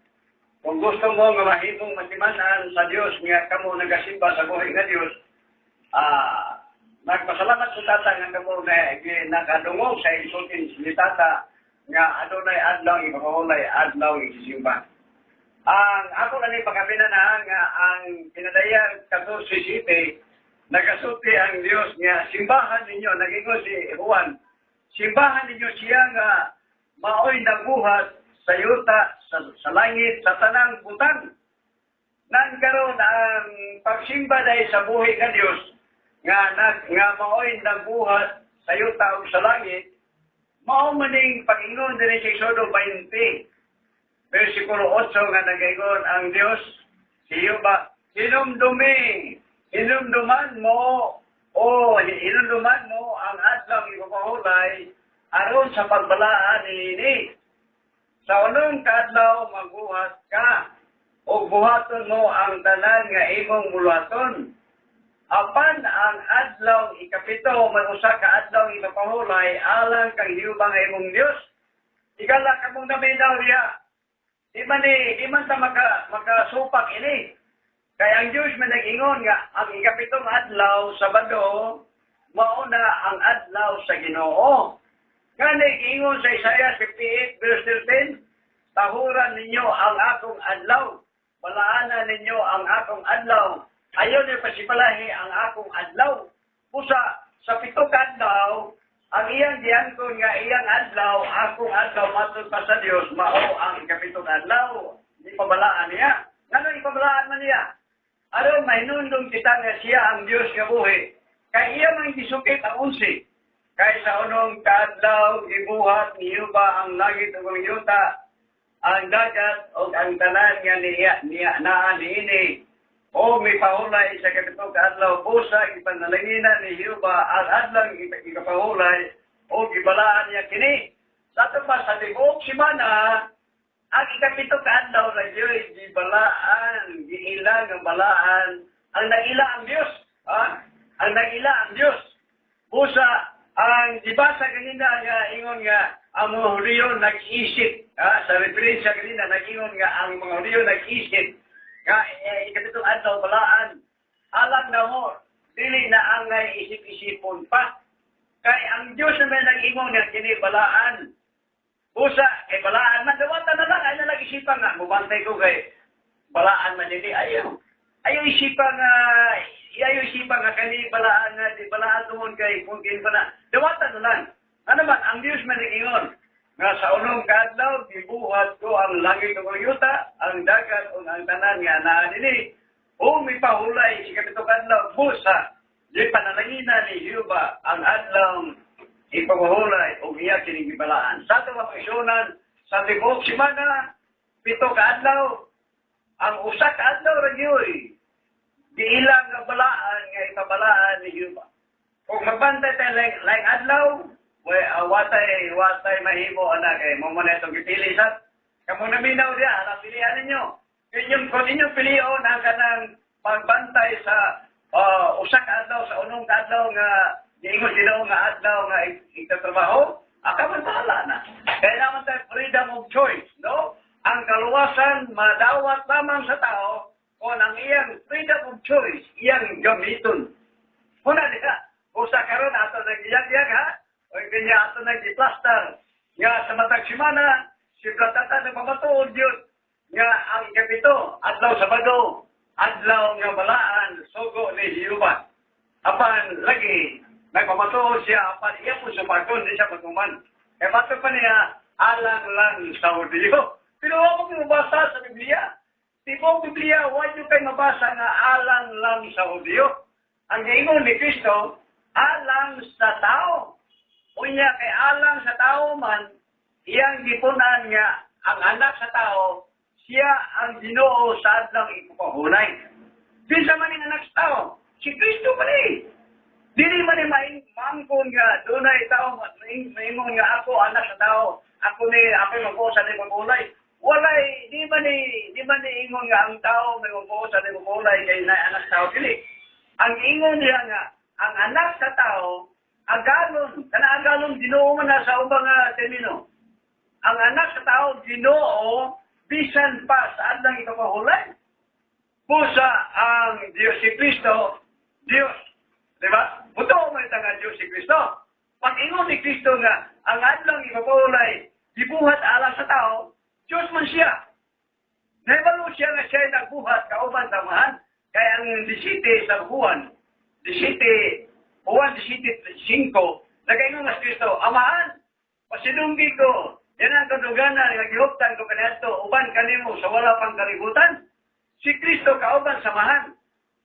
Kung gusto mo nga mahimong matimanan sa Dios nga kamo nagasimba sa buhay nga Dios, nagpasalamat kong tata nga kamo na nakadungog sa insultin ni tata nga adunay adlaw ipapahulay adlaw isimba. Ang ako na ni pagkabinanahan nga ang pinadayan kato si City, nagasuti ang Dios nga simbahan ninyo, nagingon si Juan, simbahan ninyo siya nga maoy nagbuhat sa yuta, sa langit, sa tanang butang. Nang karon ang pagsimba dahil sa buhay ka Diyos, nga maoy nagbuhat sa yuta o sa langit, mao maning pag-ingon din sa Exodo 20, versikulo 8 nga nagaingon ang Diyos, si Jehova, hinumduman mo ang adlaw ipapahulay aron sa pagbalaan ni sa unong kadlaw magbuhat ka o buhaton mo ang tanan nga imong buluhaton. Apan ang adlaw ikapito may usa ka adlaw ipapahulay alang kang Jehova nga imong Dios. Igala ka mong naminaw diya. Di man ta makasupak ini. Kaya ang Diyos man nag-ingon nga, ang ikapitong adlaw, Sabado, mauna ang adlaw sa Ginoo. Nga nag-ingon sa Isaiah 58 verse 13, tahuran ninyo ang akong adlaw, balaanan ninyo ang akong adlaw, ayaw niyo pasipalahi ang akong adlaw. Pusa, sa pitong adlaw, ang iyang diangkon nga iyang adlaw, akong adlaw, matod pa sa Diyos, mao ang ikapitong adlaw. Di pabalaan niya. Nga ipabalaan man niya? Aron mahinundong kita nga siya ang Diyos nga buhi. Kaya iya mang gisukit ang unsi. Kaya sa unong kadlaw, ibuhat ni Jehova ang langit ug ang yuta, ang dagat o ang tanan nga niya naa niini. O may pahulay sa kapitong kadlaw, busa ipanalangina ni Jehova ang adlang ikapahulay o gibalaan niya kini. Sa ito pa sa tibok simana, ang ikapitong adlaw na Diyos, gibalaan, giilang ang balaan, ang naila ang Diyos. Ang naila ang Diyos. Busa, ang dibasa kanina nga, ingon nga, ang mga Hudyo nag-isip. Sa referensya kanina, nag-ingon nga, ang mga Hudyo nag-isip. Nga, ikapitong adlaw, balaan. Alam na mo, dili na ang isip-isipon pa. Kaya ang Diyos na may nag-ingon nga, kinibalaan. Busa, kay balaan man, dawatan na lang, ay na nag-isipan nga, mubantay ko kay balaan man hindi, ayaw isipan nga kani balaan nga, di balaan tumon kay kungkin pa na, dawatan na lang. Ano man, ang Diyos man nag-ingon, nga sa unong kadlaw, gibuhat ko ang langit ng yuta, ang dagat, o ang tanan nga na nini, o may pahulay, si kapitong kadlaw, busa, di panalangina ni Jehova, ang adlaw, ipagahulay o iya kinigibalaan. Sa itong mapagsunan, sa tibok simana, 7 ka adlaw, ang usa ka adlaw rin yun, giilang nga balaan, nga ipabalaan ni Jehova. Kung magbantay tayo laing adlaw, watay mahimo anak, mo na itong gipilisan. Kamu naminaw diya, alam pilihan ninyo. Kung inyong piliyon ang kanang pagbantay sa usa ka adlaw, sa unong ka adlaw nga ingon sila nga adlaw nga itatrabaho, man bahala na. Kaya naman tayo freedom of choice, no? Ang kaluwasan, madawat lamang sa tao kung ang iyang freedom of choice, iyang gamiton. Muna diha, usa karon ato nag-iyag-iyag ha, o kanya ato nag-plaster. Nga sa matag simana, si Platata na pamatuod yun. Nga ang ikapito, adlaw Sabado, adlaw nga balaan, sugo ni Jehova. Apan lagi, nagpamatuod siya, apan iya po sumakon, di siya patuman. E bato pa niya, alang lang sa Hudyo. Pero ako mabasa sa Biblia. Tibong Biblia, huwag nyo kayo mabasa nga alang lang sa Hudyo. Ang ingon ni Kristo, alang sa tao. Unya kay alang sa tao man, iyang gipunan nga ang anak sa tao, siya ang Ginoo sa adlang ipapahulay. Bisa man ang anak sa tao, si Kristo pa rin. Dili man ni maangkon nga, doon na tao, maimong nga ako, anak sa tao, ako magpuusan ni pagulay. Walay, di man ni ingon nga ang tao, may magpuusan ni pagulay, kay na anak sa tao, dili. Ang ingon niya nga, ang anak sa tao, agalon, Ginoo man na sa ubang termino. Ang anak sa tao, Ginoo, bisan pa sa adlang ipapahulay. Pusa ang Diyos si Kristo, Diyos. Diba? Buto man nga Diyos si Kristo. Pag ingon ni Kristo nga, ang adlang ipapahulay, gibuhat ala sa tao, Diyos man siya. Naibalo siya nga siya nagbuhat, kauban tamahan, kaya ang 17 sa Juan 17:5, nagaingon nga si Kristo, Amahan, pasidunggi ko, yan ang kaduganan, nga gihuptan ko kaniadto, uban kanimo sa wala pang kalibutan. Si Kristo kauban samahan.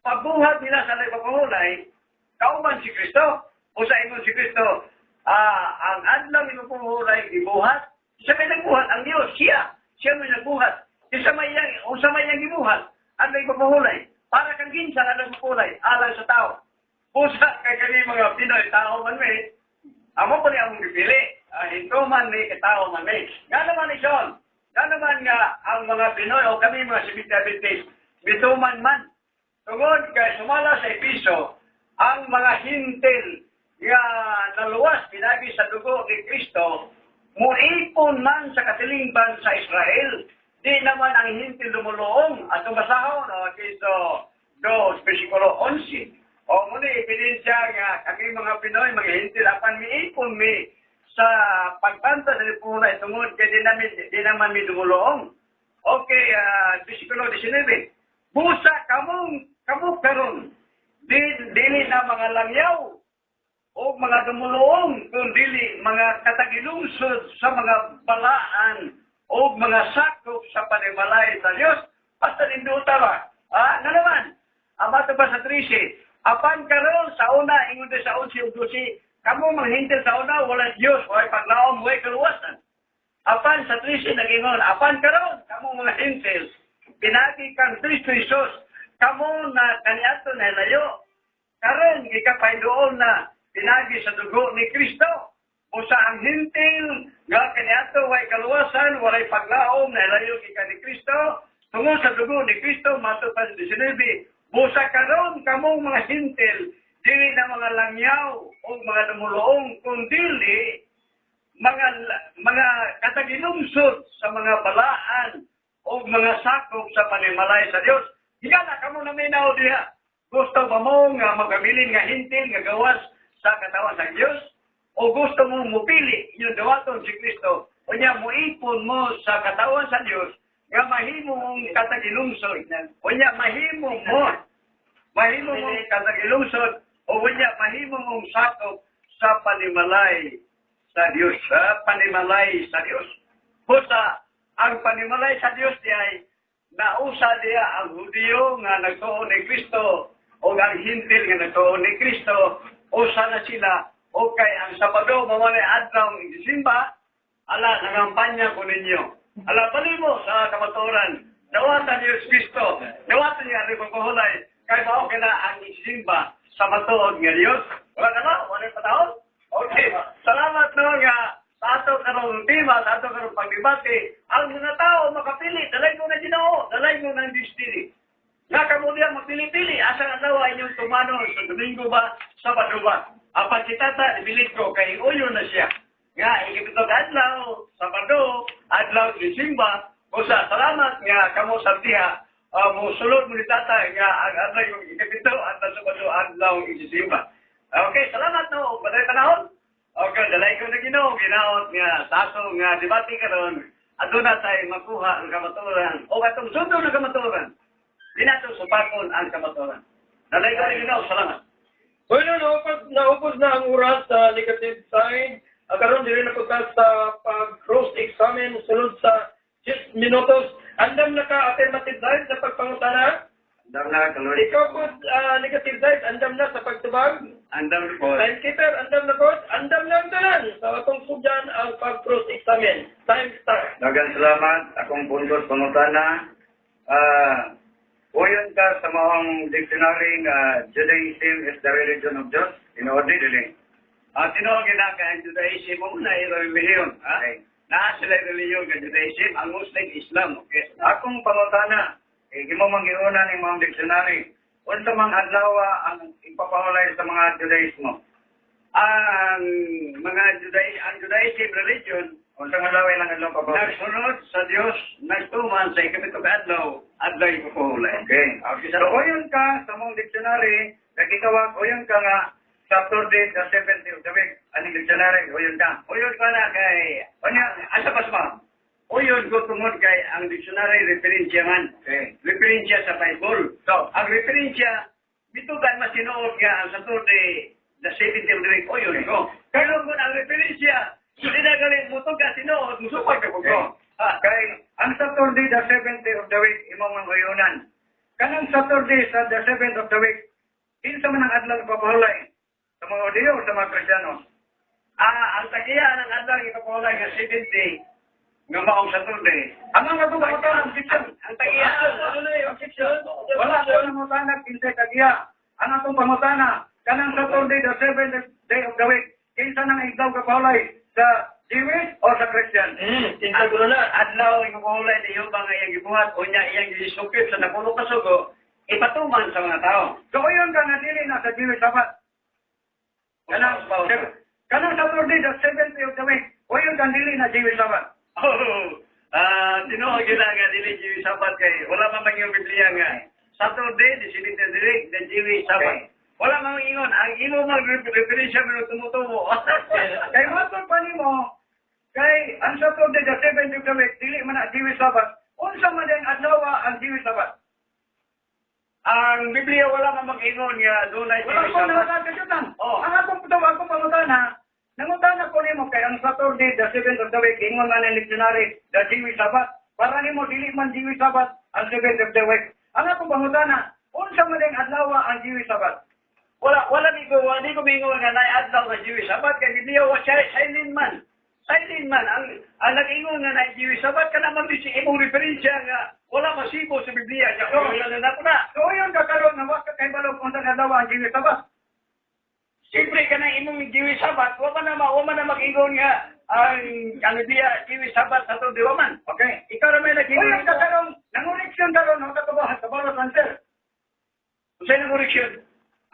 Pagbuhat nila sa nagpapahulay, kauban si Kristo. O sa ingon si Kristo, ang adlaw ni pagpapahulay, ibuhat. Siya may nagbuhat, ang Diyos, siya may nagbuhat. Sa may yang gibuhat, ang nagpapahulay. Para kang ginsa nga nagpapahulay, alang sa tao. Pusa kay kani mga Pinoy, tao man may, amo pa niya akong gipili. Hinto man may, tao man may. Nga naman ni Sean, nga naman nga ang mga Pinoy o kami mga Sibit-Abitis, bituman man. Tungod kay sumala sa Episo, ang mga hintil nga naluwas pinagi sa dugo ni Kristo, muipon man sa katilingban sa Israel. Di naman ang hintil dumuluong at tumasahon o kiso 2, versikulo 11. O muna ipinensya nga kami mga Pinoy, mga hintil apan miipon mi sa pagpanta sa lipunay tungod kay di naman mi dumuluong. Okay, versikulo 19. Busa kamong karon dili na mga langyaw o mga dumuluong kung dili mga katagilungsod sa mga balaan o mga sakop sa panimalay sa Diyos. Basta ninduta ba? Na naman, amato pa sa 13. Apan karon sa una, ingon sa 11 ug 12, kamo manghintil sa una, wala Diyos, wala paglaom, wala kaluwasan. Apan sa 13 nagingon, apan karon, kamo mga hintil, pinagi kang Kristo Jesus, kamo na kaniadto na layo. Karon gikapay doon na pinagi sa dugo ni Kristo. Usa ang hintil nga kaniadto way kaluwasan, walay paglaom na layo gikan ni Kristo. Tungod sa dugo ni Kristo matupad 19. Busa karon kamong mga hintil, dili na mga langyaw o mga dumuluong, kundi mga katagilungsod sa mga balaan o mga sakop sa panimalay sa Diyos. Higa na kamo na minaw diha. Gusto ba mo nga magabilin nga hintil nga gawas sa katawan sa Diyos? O gusto mo mupili yung dawaton si Kristo? O niya muipon mo sa katawan sa Diyos nga mahimo mong katagilungsod. O niya mahimo mong katagilungsod. O niya mahimo mong sakop sa panimalay sa Diyos. Panimalay sa Diyos. Busa, ang panimalay sa Diyos ay nausa diya ang Hudiyo nga nagtuon ni Kristo o ang hintil nga nagtuon ni Kristo o sana sila o kay ang Sabado mamanay adlaw ng Disimba ala nangampanya ko ninyo. Ala palimo sa kamaturan. Dawatan ni Kristo. Dawatan niya ang pagpahulay kay mao kana ang Disimba sa matuod nga Dios. Wala na ba? Wala pa taon? Okay. Salamat no nga sa ato karong tema, sa ato karong pagdebate, ang mga tao makapili, dalay mo na Ginoo, dalay mo ng Diyos. Nga kamo diya magpili-pili, asa nga daw inyong tumano sa Domingo ba, Sabado ba? Apan si Tata, ibilit ko, kay uyo na siya. Nga, ikipitog adlaw, Sabado, adlaw, Disimba, o sa salamat nga kamo sa diha, musulod mo ni Tata, nga ang adlaw yung ikipito, at Sabado, adlaw, Disimba. Okay, salamat no, paday panahon. Okay, dalay ko na Ginoo, ginaot nga sa ato nga debate karon. Ato na tayo makuha ang kamaturan o atong sunod na kamaturan. Di nato supakon ang kamaturan. Dalay ko na Ginoo, salamat. Bueno, naupos na ang oras sa negative side. Karon dili na pagkas sa pag-cross examine sulod sa 6 minutos. Andam na ka affirmative side sa pagpangutana? Andam na, kalori. Ikaw po negative side, andam na sa pagtubag? Andam po. Timekeeper, andam na po? Andam na ang tanan. Sa atong sugyan ang pag-cross examine. Time start. Daghang salamat. Akong puntos pangutana. Uyon ka sa maong dictionary nga Judaism is the religion of Diyos. Tinuod dili. Tinuod na ka ang Judaism mo na religion. Okay. Naa sila religion ng Judaism, ang Muslim, Islam. Okay. Akong pangutana, himo mangiuna ni maong dictionary. Unsa mang adlaw ang ipapahulay sa mga Judaismo? Ang Judaism religion, Unsa nga adlaw lang adlaw papahulay? nagsunod sa Diyos, nagtuman sa ikapitong adlaw, adlaw ipapahulay. Okay. So, uyon ka sa mong dictionary, nagitawag, uyon ka nga Saturday the 7th of the week. Anong dictionary? Uyon ka. Uyon ka na kay, asa pas ba? Uyon ko tungod kay ang dictionary referensya man. Okay. Referensya sa Bible. So, ang referensya, bitugan masinuod nga ang Saturday the 7th of the week. Uyon ko. Pero kung ang referensya, hindi na galing mo ka sinuod, musupag ka ko. Kay, ang Saturday the 7th of the week, imong mga uyunan. Kanang Saturday sa the 7th of the week, kinsa man ang adlaw ipapahulay? Sa mga Odeo o sa mga Kristyano? Ang tagiya ng adlaw ipapahulay nga 70 nga maong Saturday. Ang mga ito ba ang fiction? Ang tagiya, yung fiction. Wala ko ng mutanak, kinsay kagiya. Ang atong pangutana, kanang Saturday the 7th day of the week, kinsa nang igdaw kapahulay sa Jewish o sa Christian? Tinta ko na, adlaw ipapahulay na yung mga iyang gibuhat o niya iyang gisukip sa napulo ka sugo, ipatuman sa mga tao. So, yun ka nga dili na sa Jewish Sabbath. Kanang Saturday the 7th day of the week, o yun ka dili na Jewish Sabbath. Tinuod yun nga dili Jewish Sabbath kay wala man yung Biblia nga. Saturday, the 7th of the week, the Jewish Sabbath. Wala mang ingon, ang ingon mag-referensya mo tumutubo. Kay matod pa nimo, kay ang Saturday the 7th of the week, dili man na Jewish Sabbath. Unsa man din adlaw ang Jewish Sabbath? Ang Biblia wala man mag-ingon nga doon ay Wala Jewish ko Sabbath. nakakasutan. Ang akong putawag ko pangutana, nangutana ko nimo kay ang Saturday the 7th of the week, ingon man ang dictionary, the Jewish Sabbath. Para nimo dili man Jewish Sabbath ang 7th of the week. Ang akong pangutana, unsa man din adlaw ang Jewish Sabbath? Wala di ko mingon nga na-adlaw sa Jewish Sabbath kay Biblia wa silent man. Silent man ang nag-ingon nga na Jewish Sabbath kana man di imong referensya nga wala masibo sa Biblia. So, Wala na ko na. So yun kakaroon na wa ka kay balog unsa adlaw ang Jewish Sabbath. Siyempre ka na imong Jewish Sabbath, wa man na mag-ingon nga ang Biblia Jewish Sabbath sa to di man. Okay. Ikaw ra may nag-ingon Wala kakaroon, nangureksyon karon ng katubahan sa bawat answer. Unsay nang correction?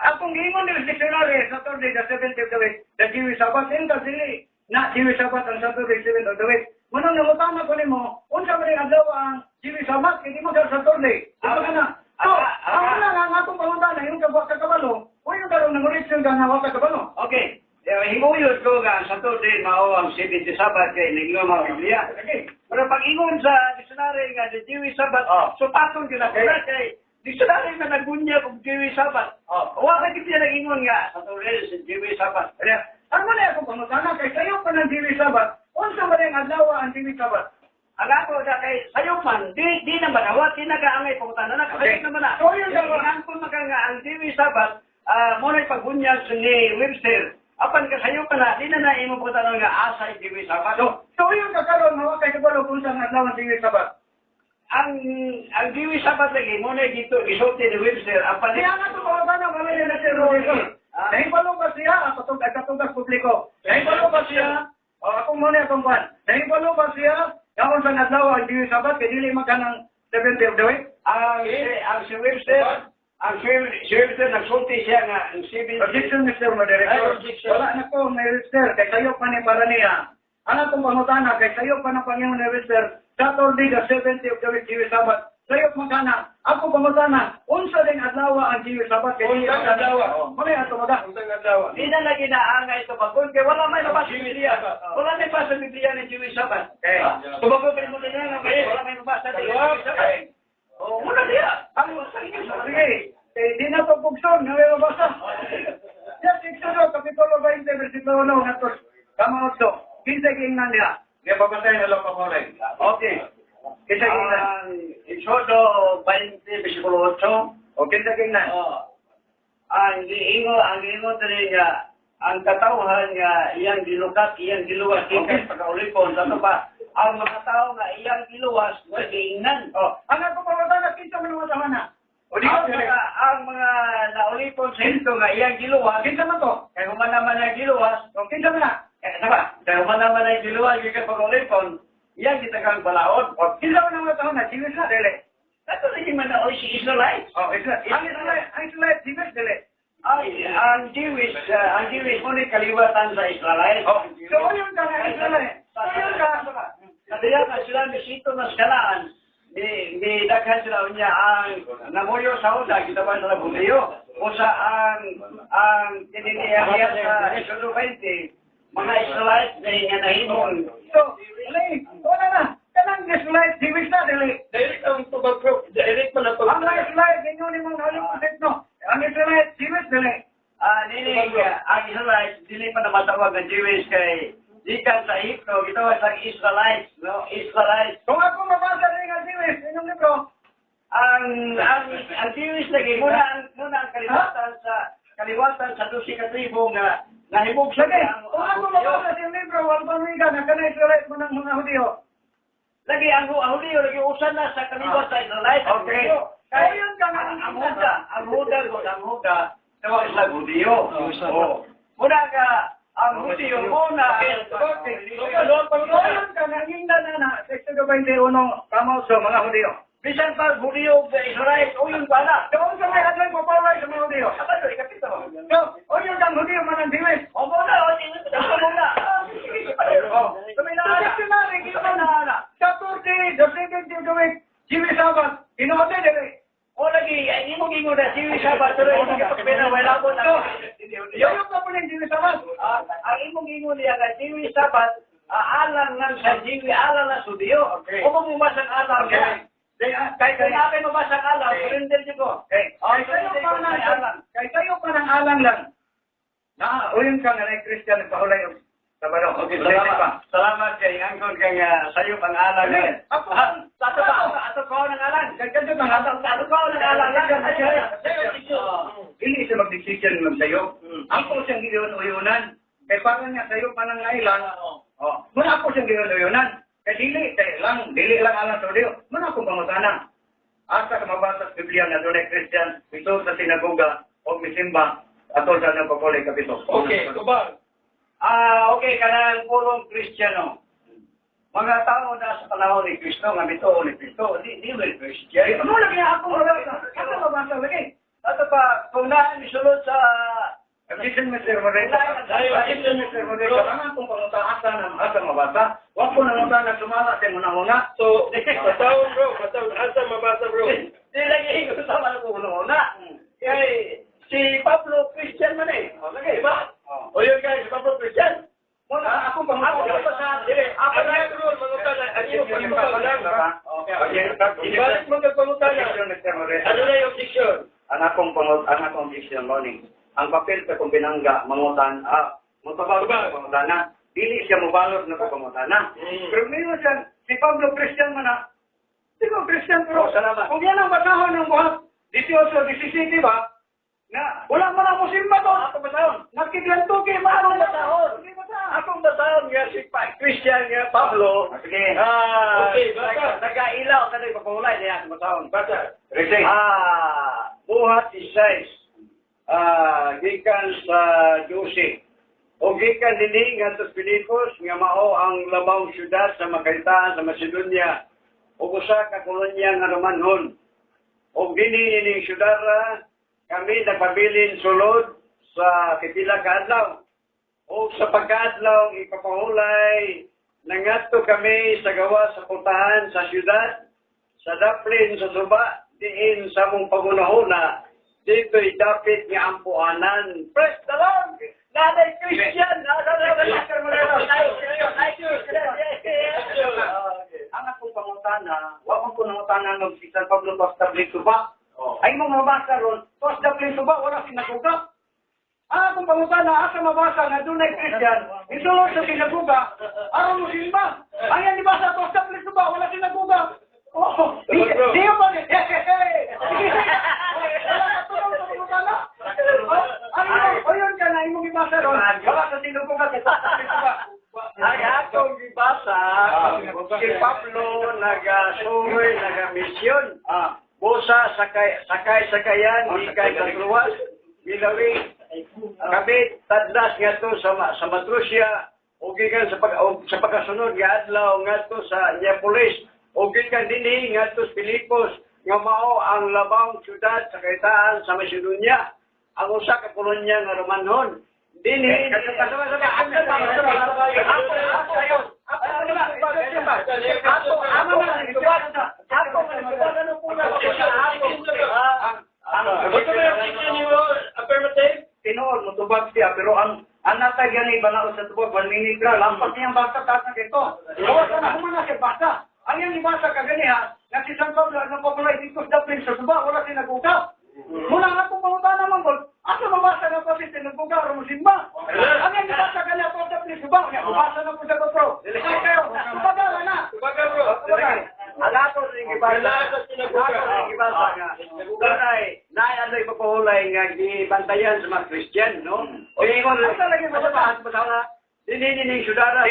Akong ingon ni dictionary Saturday the 7th of the week, the Jewish Sabbath, hindi dili na Jewish Sabbath ang Saturday 7th of the week. Manang nangutana ko nimo, unsa man ang adlaw ang Jewish Sabbath, hindi mo sa Saturday. Ano ka na? So, ang wala nga ang atong pangutana, yung kabwa ka kabalo, o yung karoon ng original ka na wa ka kabalo. Okay. Hinguyod ko nga sa Saturday mao ang 70 Sabbath kay nag-ingon mga Biblia. Okay. Pero pag ingon sa dictionary nga the Jewish Sabbath, so patong yun ako na kay dictionary na nagunya kung Jewish Sabbath. Wala ka siya nag-ingon nga sa Saturday sa Jewish Sabbath. Ano na akong pangutana, kay sayo pa ng Jewish Sabbath, unsa man ang adlaw ang Jewish Sabbath? Ang ako na kay sayo man, di na manawat, di nagaangay pangutana na, Okay. sayo naman na. So, yun Kaya naman. ang maka nga ang Jewish Sabbath, muna pagbunyag ni Webster. Apan ka sayo ka na, di na imo pangutana nga asa ang Jewish Sabbath. So yung kakaroon, na wa kay kabalo kung saan adlaw ang Jewish Sabbath. Ang Jewish Sabbath lagi mo na dito isulti ni Webster apan Kaya nga ito mga bana, mamaya na si Robinson. Nahibalo ba siya? Katugas publiko. Nahibalo ba siya? Akong muna akong ban. Nahibalo ba siya? Yakon sa adlaw ang Jewish Sabbath, kaya dili makanang 7th of the week. ang si Webster nagsulti siya nga ang 7 Objection, Mr. Moderator. Wala na ko, may Webster, kay sayo pa ni para niya. Ang atong pangutana, kay sayo pa ng Panginoon ni Webster, Saturday the 7th of the week, Jewish Sabbath. Sayo magkana, ako pangutana, unsa din adlaw ang Jewish Sabbath, kay Unsang adlaw? Mamaya ito maga. Unsang adlaw? di na lagi naangay ito bagol kay wala may nabasa sa Biblia. Wala may nabasa sa Biblia ng Jewish Sabbath. Okay. Tubago pa mo din nga wala may nabasa sa Jewish Sabbath. Oh, muna diya. Ang Sige, di na ito bugson, nga may mabasa. Yes, Exodo, Kapitulo 20, versikulo 1, natos, kama 8. Kinsa giingnan niya? Nga papatay na lang pakulay. Okay. Kinsa giingnan? Exodo 20 versikulo 8. O kinsa giingnan? Ang ingo tali nga ang katawhan nga iyang dilukat iyang diluwas Okay. pagkaulipon sa pa ang mga tao nga iyang iluwas nga giingnan. Ang ako pamatanas, kinsa man mga tama na. O di Ang mga naulipon sa ito nga iyang giluwas, kinsa man to? kaya human naman ang giluwas, O kinsa man na? kaya human naman ang giluwas, kaya pag-ulipon, iyang kita kang balaod. O kinsa man ang mga tao na, Jewish na, dili. Kato lagi man na o si Israelite. O, ang Israelite, Jewish, dili. Ang Jewish mo ni kaliwatan sa Israelite. So, yun ka na, Israelite. So, yun ka. Kaya ka sila bisito na skalaan, ni daghan sila niya ang namuyo sa uda, kita ba sa Budiyo? O sa ang tininiya sa Exodo 20, mga Israelite na nahimong. So, wala na. Kanang Israelite, Jewish na, dili. Direct ang pag-pro. Direct man ang Ang mga Israelite, ganyan ni mga halong no. Ang Israelite, Jewish, dili. Ang Israelite, dili pa na matawag na Jewish kay gikan sa Egypto, gitawag sa Israelites, no? Israelites. Kung ako mabasa rin ang Jewish, inyong libro, Ang Jewish lagi muna ang kaliwatan sa 12 ka tribo nga nahimog sa lagi, kung ako mabasa rin ang libro, wala pa mga na kanang Israelite mo ng mga Hudiyo. lagi ang Hudiyo lagi usan na sa kaliwat sa Israelite. Okay. Kaya yun ka nga ang Huda tawag sila Hudiyo. Muna ka ang Hudiyo muna. yun ka nga, hinda na, 6:21, kamo sa mga Hudiyo. Bisan pa Hudiyo sa Israelite, o yung bala. Doon sa may hadlang papalay sa mga Hudiyo. Apa to ikapito? So, o yun kang Hudiyo man ang Jewish. O muna, muna. Dictionary, kita na. Saturday, the second day of the week, Jewish Sabbath, inuote dili. O lagi, hindi mo gingo na Jewish Sabbath, pero hindi ka pinawala ko na. Yung pa po ng Jewish Sabbath. Ang imong gingo niya nga Jewish Sabbath, alang lang sa Jewish, alang lang sa Hudiyo. O kung mabasang alang niya. Kahit kung natin mabasang alang, surrender niyo ko. Kay tayo pa ng alang lang. Uyon ka nga na Christian nagpahulay yung sabado. Okay, salamat kay Angkon kay sayo pang alang. Ato ko ng alang. Gaganda ka nga. Ato ko ng alang. Hindi siya mag-decision magsayo. Ako siyang giyon-uyunan. Kaya parang nga sayo pa ng ilang. Muna ako siyang giyon-uyunan. Kaya dili lang alang sa Diyo. Muna akong pangutana. Asa ka mabasa sa Biblia na doon ay Christian, ito sa sinagoga o misimba atol sa nagpapuloy kapito. Okay, kubang. Okay, kanang purong Kristiyano. Mga tao na sa panahon ni Kristo, nga bito ni Kristo, di mo ni Christian. Ano lagi ako mabasa lagi? Ato pa, kung naan isulod sa Listen, Mr. Moreno. Listen, Mr. Moreno. Kailangan kong pangutaasa ng asa mabasa. Huwag ko nangunta na sumala sa muna-una. So, batawon bro, batawon. Asa mabasa bro? di lagi ko sa mga una. Kaya si Pablo Christian man eh. Lagi, ba? O yun guys, si Pablo Christian. Muna akong pangutaasa. Ako na yung rule, mangutana. Ano yung pangutana? Ibalik mo kang pangutana. Ano na yung diksyon? Ang akong objection morning. Ang papel sa kong binangga, magpapalo sa pangutana. Dili siya mabalot na pangutana. Pero mayroon siya, si Pablo Christian man na. Di ko Christian, pero kung yan ang basahon ng buhat, 18, 17 ba? Na, wala man ako simba doon. Ako basahon. Nakiklantuki, maanong basahon. Akong basahon nga si Christian nga Pablo. Okay. Okay, basta. Nag-ailaw ka na ipapahulay niya sa basahon. Basta. Buhat 16. Gikan sa Jose. O gikan dili nga sa Pilipos nga mao ang labawng syudad sa Makaitaan sa Macedonia. O usa ka kolonya nga Romanhon. O dini ining syudara kami nagpabilin sulod sa pipila ka adlaw. O sa pagkaadlaw ipapahulay nangadto kami sa gawa sa putahan sa syudad sa daplin sa suba diin sa mong pagunahuna. Dito'y dapat niya ang puanan. Praise the Lord! Nanay Christian! Ang akong pangutana, wag mo ko nangutana ng si San Pablo Pastabli Suba. Ay mo mabasa ron, Pastabli Suba, wala sinaguga. Ang akong pangutana, asa mabasa na doon ay Christian, isulod sa sinaguga, aron mo simba. Ayan di ba sa Pastabli Suba, wala sinaguga. Di ba ni? Ayun ka na, imong ibasa ron. Wala sa sinuguga, Pastabli Suba. Ang atong gibasa nabasa, si Pablo nagasuroy, nagamisyon. Busa sakay-sakayan, di kay katluwas, bilawing, kabit, tadlas nga to sa Matrusya, o gikan sa pagkasunod nga adlaw nga to sa Neapolis, o gikan dinhi nga to sa Pilipos, nga mao ang labang syudad sa kaitaan sa Macedonia, ang usa ka kolonya nga Romanhon. Dinhi Tinood mo tubag siya, pero ang natay gani banaw sa tubag, 1 minute na, lampas niyang basa taas na ito. Gawa ka na humana siya basa. Ang yung ibasa ka gani ha, na si San Pablo, ang papalay dito sa Dublin sa tuba, wala siya nagugap. Muna nga kung pangutan naman ko, asa mabasa na pa siya nagugap o musimba? Ang yung ibasa ka na po sa Dublin sa tuba, mabasa na po sa Kopro. Ay kayo, tubagala na. Tubaga bro. alato ring ibasa nga. Kanay, ano ipapahulay nga gibantayan sa mga Christian, no? O ingon lang talaga masabahan na dinining syudara.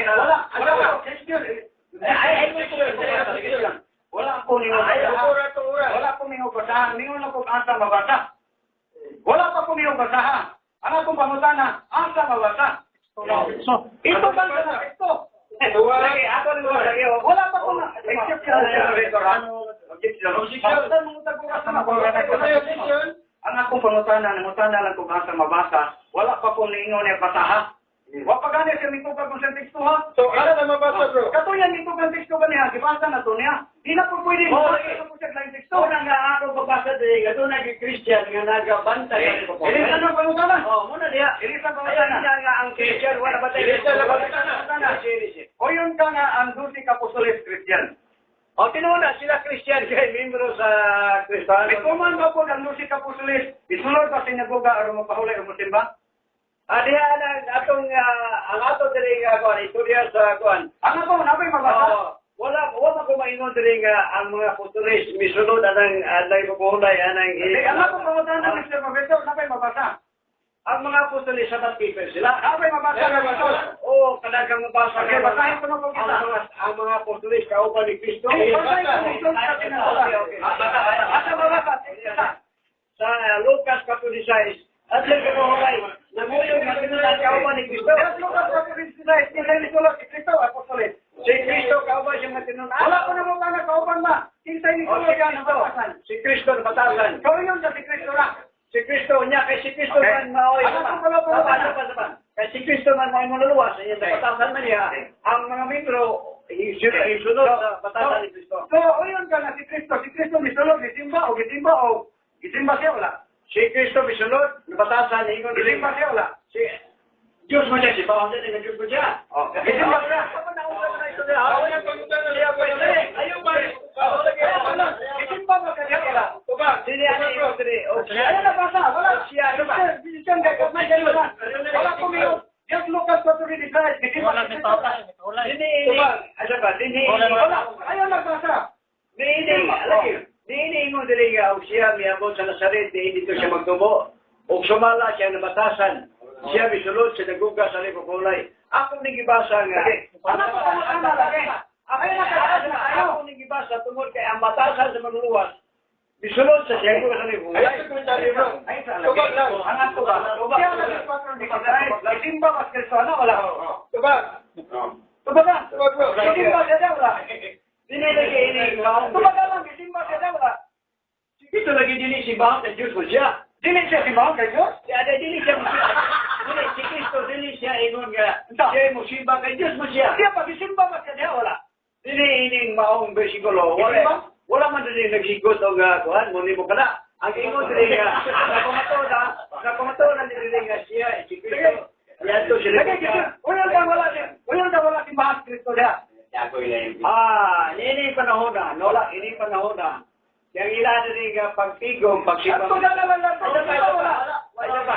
Wala po ninyo wala po ninyo basahan. Ninyo na po asa mabasa. Wala pa po ninyo basahan. Ang akong pangutana, asa mabasa. So, ito ba na ito? Wala pa po na. Ang akong pangutana, nangutana lang kung asa mabasa. Wala pa po ninyo na basahan. Wa pa gani siya mitugag kung sa teksto ha. So, ano na mabasa bro? Katuyan mitugag teksto ba niya? Gibasa na to niya. Di na po pwede mo po siya lang teksto. Una nga ako babasa din, gato na Christian nga nagabantay. Ini ano pangutana? Oh, muna diya. Ini sa Ayan pangutana. niya nga ang Christian, wala ba tayo? O yun ka nga ang dusi kapusolis Christian. O, tinuna sila Christian kay membro sa Kristiyano. May kuman ba po ng dusi kapusolis? Isulod ba sinagoga o mapahulay o musimba? Diha atong ang ato diri nga kuan istorya sa kuan. Ano po, nabay mabasa? Wala ko maingon diri nga ang mga putulis misunod anang alay pagbuhulay anang Ano po pangutana Mr. Professor, nabay mabasa? ang mga putulis sa keeper sila. Nabay mabasa? Oo, kadagang mabasa Okay, basahin ko na po kita. ang mga putulis kauban ni Kristo. Basahin ko na ito sa pinabasa. Asa mabasa? Sa Lucas 4:16 at sa kabuhulay namuyong nga pinunod kauban ni Kristo. Yes, Lucas 4:16, kinsa ni Kristo apostoles. Si Kristo kauban siya nga tinunod. Wala ko na mo na kauban ba? Kinsa ni Kristo? Si Kristo na batasan. Kau yun sa si Kristo lang. Si Kristo niya kay si Kristo Okay. man maoy. Ano ang pala po? Kay si Kristo man maoy manuluwas niya sa batasan man niya. Ang mga membro isunod sa batasan ni Kristo. So, o yun ka na si Kristo. Si Kristo misulog, gisimba siya wala. Si Kristo bisunod na batasan ni ingon Gisimba siya wala. si Diyos mo niya si Pao din ng Diyos mo siya. Gisimba siya. Ayaw ba? Gisimba ba ka siya wala? Sini ano yung sini? Ano na basa? Wala. Siya ano ba? Wala po niyo. Just Lucas 4:16. Gisimba siya. Sini ano ba? Sini Wala. Ayaw nagbasa. Dini mo dili nga og siya miabot sa Nazaret dito siya magtubo. Og sumala siya na batasan. Siya misulod sa naguga sa lipokulay. Ako ning gibasa nga. Ano po ano lagi? Ako ning gibasa tungod kay ang batasan sa manluwas. Misulod sa siya sa lipokulay. Ayan sa komentaryo bro. Tubag lang. Anak ko ba? Siya na gisimba mas Kristo ano wala? Tubag. Tubag lang. Tubag bro. Gisimba siya wala. Dini lagi ini Tubag lang gisimba siya wala. ito lagi dini si Bahang at Diyos mo siya. Dili siya simbang kay Diyos. Ada dili siya mo siya. Dili si Kristo dili siya ingon nga. Siya mo siya kay Diyos mo siya. Siya pa gisimba mas siya wala. Dili ining maong bersikulo. Wala man dili nagsigot o nga kuhan mo ni mo kana. Ang ingon dili nga nakumatoda dili nga siya si Kristo. Yan to siya. Uyon ka wala simbang Kristo dia. Ini panahon na. Nola, ini panahon na. Yang ila dili nga pagtigom, pagsibang. Ako na lang lang. Wala. Wala ba?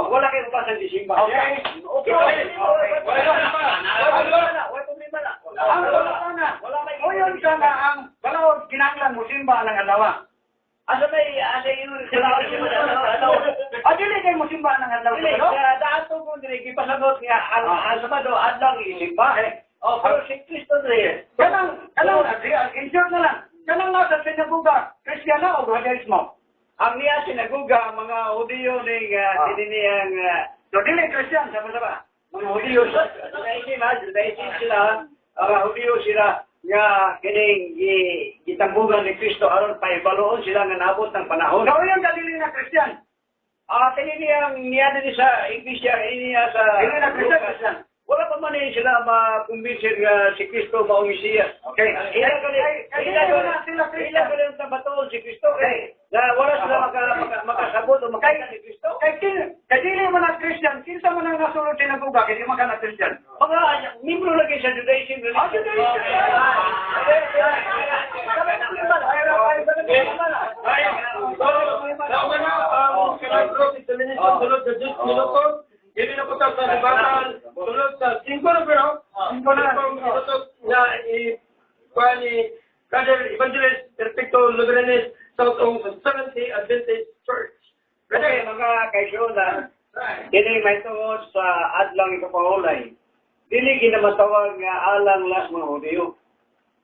Wala kayo pasan di simba. Okay. Uyon ka nga ang balawag kinanglan mo simba ng alawa. Asa may asa yung lima ng adlaw Dili, Sabado. dato ko dili gipasagot nga ang Sabado adlaw ilimba. Oh, pero si Kristo dili. Kanang insert na lang. Kanang nasa sinaguga, Kristiyano o Judaismo? Ang niya sinaguga ang mga Hudiyo ning diniyang So, dili Kristiyan, sama-sama. mga Hudiyo sa Judaism sila, mga Hudiyo sila nga kining gitambugan ni Kristo aron paibaloon sila nga nabot ng panahon. So, yung dili na Kristiyan. Kini niya din sa Iglesia, niya sa Dili na Kristiyan. wala pa man sila makumbinsin nga si Kristo mao Mesiyas. Okay. Ila ka lang sa batoon si Kristo. Na wala sila makasabot o makita ni Kristo. Kay dili mo na Kristiyan, kinsa mo nang nasulod sinaguga, kay di mo ka na Kristiyan. Mga membro lagi sa Judaism. Nauna ang kinagro si Dominicon sulod sa 10 minutos. Hindi na po sa libaran sulod sa 5 na pero 5 minutos na ikuha ni Brother Evangelist Perfecto Lugranes South Ong Seventh Day Adventist Church. Okay, mga kaisyonan, dili may tungod sa adlang ikapahulay. Dili ginamatawag nga alang las mga Hudiyo.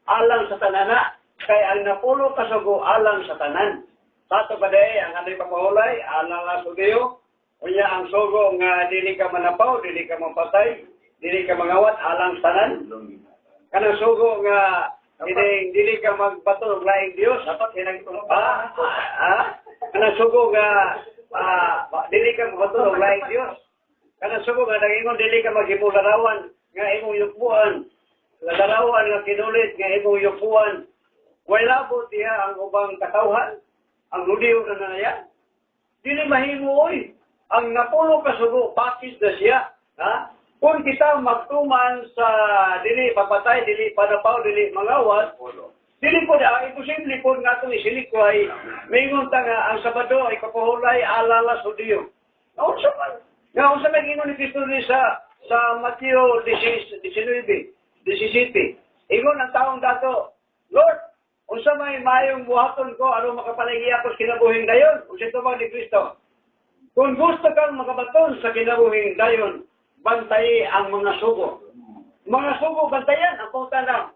Alang sa tanana, kay ang napulo kasugo alang sa tanan. Sato pa ang aning papahulay, alang las Hudiyo. Unya ang sugo nga dili ka manapaw, dili ka mapatay, dili ka mangawat alang sa tanan. Kanang sugo nga dili ka magpatulog laing Dios, dapat kinang kanang sugo nga dili ka magpatulog laing Dios. Kanang sugo nga nangingon dili ka maghimularawan nga imong yupuan. Larawan nga kinulit nga imong yupuan. Wala po diha ang ubang katawhan, ang Hudiyo na naya. Dili mahimo oy. Ang napulo kasugo, bakit na siya? Ha? Kung kita magtuman sa dili papatay, dili panapaw, dili mangawat, dili po na, imposible po nga itong isilik ko ay mayroon nga ang Sabado ay kapahulay alalas Hudiyo. Naunsa man. Naunsa man ingon ni Kristo sa Mateo 17. Ingon ang taong dato, Lord, unsa may mayong buhaton ko, ano makapalagi ako sa kinabuhing dayon? Unsa ito ba ni Kristo? Kung gusto kang makabaton sa kinabuhing dayon, bantayi ang mga sugo. Mga sugo, bantayan ang punta na.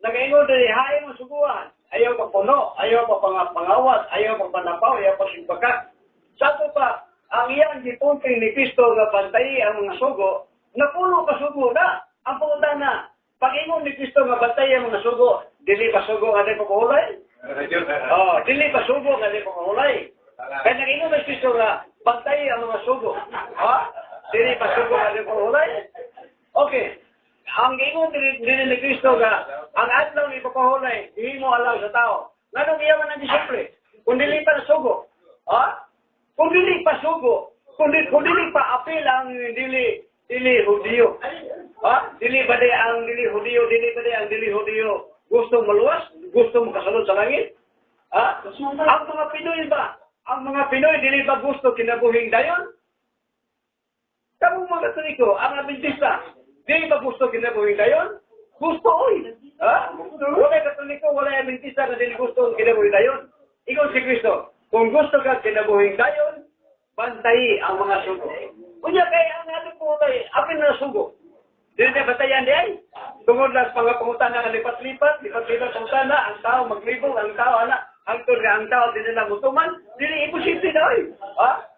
Nag-ingon din, hain mo suguan. Ayaw pa puno, ayaw pa pangawat, ayaw pa panapaw, ayaw pa simpakat. Sato pa, ang iyang gipunting ni Kristo nga bantayi ang mga sugo, napuno ka sugo na. Ang punta na, pag-ingon ni Kristo nga bantayi ang mga sugo, dili pa sugo nga di pa mahulay? Dili pa sugo nga di pa mahulay. Kaya nag-ingon ni Kristo nga, bantayi ang mga sugo. Dili pa sugo nga di pa mahulay? Okay. Ang ingon din ni Kristo nga, ang adlaw ni papahulay, hindi mo alam sa tao. Nganong iyaman ang disipli? Kung dili pa sugo. Kung dili pa sugo, kung dili pa apil ang dili Hudiyo. Dili ba di ang dili Hudiyo, dili ba di ang dili Hudiyo gusto maluwas? Gusto makasunod sa langit? Ang mga Pinoy ba? Ang mga Pinoy, dili ba gusto kinabuhing dayon? Kamong mga Katoliko, ang Adventista, dili ba gusto kinabuhing dayon? Gusto, oy. Wala Katoliko, wala Adventista na dili gusto kinabuhing dayon. Ikaw si Kristo, kung gusto ka kinabuhing dayon, bantayi ang mga sugo. Kunya kay ang ating pulay, apin na sugo. Dili na batayan di ay. Tungod lang sa mga pangutana nga lipat-lipat sa utana, ang tao maglibong, ang tao hangtod nga ang tao din na mutuman, dili imposible na ay.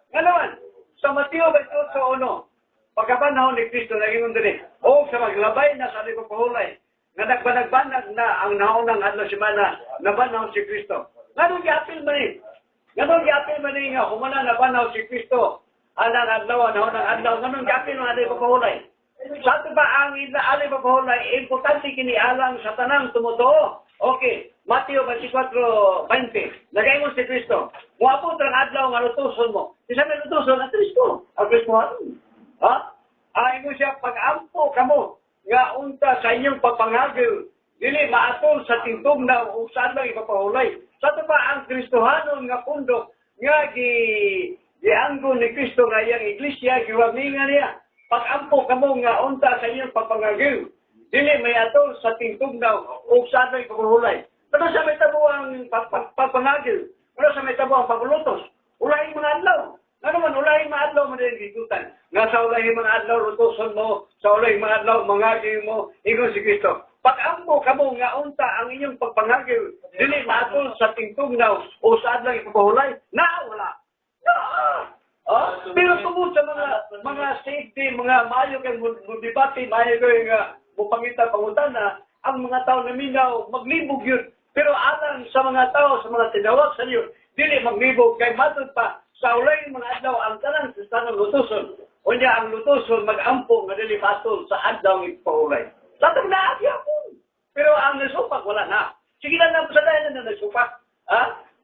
Nga naman, sa Mateo 28:1, pagkapanahon ni Kristo naging din, o sa maglabay na sa pahulay, nga nagbanag-banag na ang naunang adlaw semana, nabanaw si Kristo. Nganong giapil man ni? Nganong giapil man ni nga humana nabanaw si Kristo? Anang adlaw, naunang adlaw, nganong giapil man adlaw pahulay? Sa ito ba ang inaalay pahulay, importante kini alang sa tanang tumutuo. Okay, Mateo 24:20. Nagayon si Kristo. Muapot ang adlaw nga lutuson mo. Isa may lutuson ang Kristo. Ang Kristo mo siya pag-ampo kamo nga unta sa inyong pagpangagil. Dili maatol sa tingtugnaw o saan lang ipapahulay. Sa ito pa ang Kristohanon nga pundok nga gianggo ni Kristo nga iyang iglesia, giwamingan niya. Pag-ampo kamo nga unta sa inyong pagpangagil. Dili may atol sa tingtugnaw o saan lang ipapahulay. Pero sa may tabo ang pagpangagil. Pero sa may tabo ang paglutos. Ulay mga adlaw. Ano man, ulahin mga adlaw mo din gigutan. Nga sa ulahin mga adlaw, rutuson mo, sa ulahin mga adlaw, mangagi mo, ingon si Kristo. Pag-ampo ka mo nga unta ang inyong pagpangagi, dili matol sa tingtugnaw o sa adlang ipapahulay, wala. Pero tungkol sa mga safety, mga maayo kang debate, maayo kang mupangita pangutana, ang mga tao na minaw, maglibog yun. Pero alang sa mga tao, sa mga tinawag sa iyo, dili maglibog, kay matod pa, sa ulay mga adlaw, ang tanan sa tanong lutuson. O niya ang lutuson, mag-ampo, nga dili patol sa adlaw ng ipahulay. Sa itong naagya po. Pero ang nasupak, wala na. Sige lang po sa dahil na nasupak.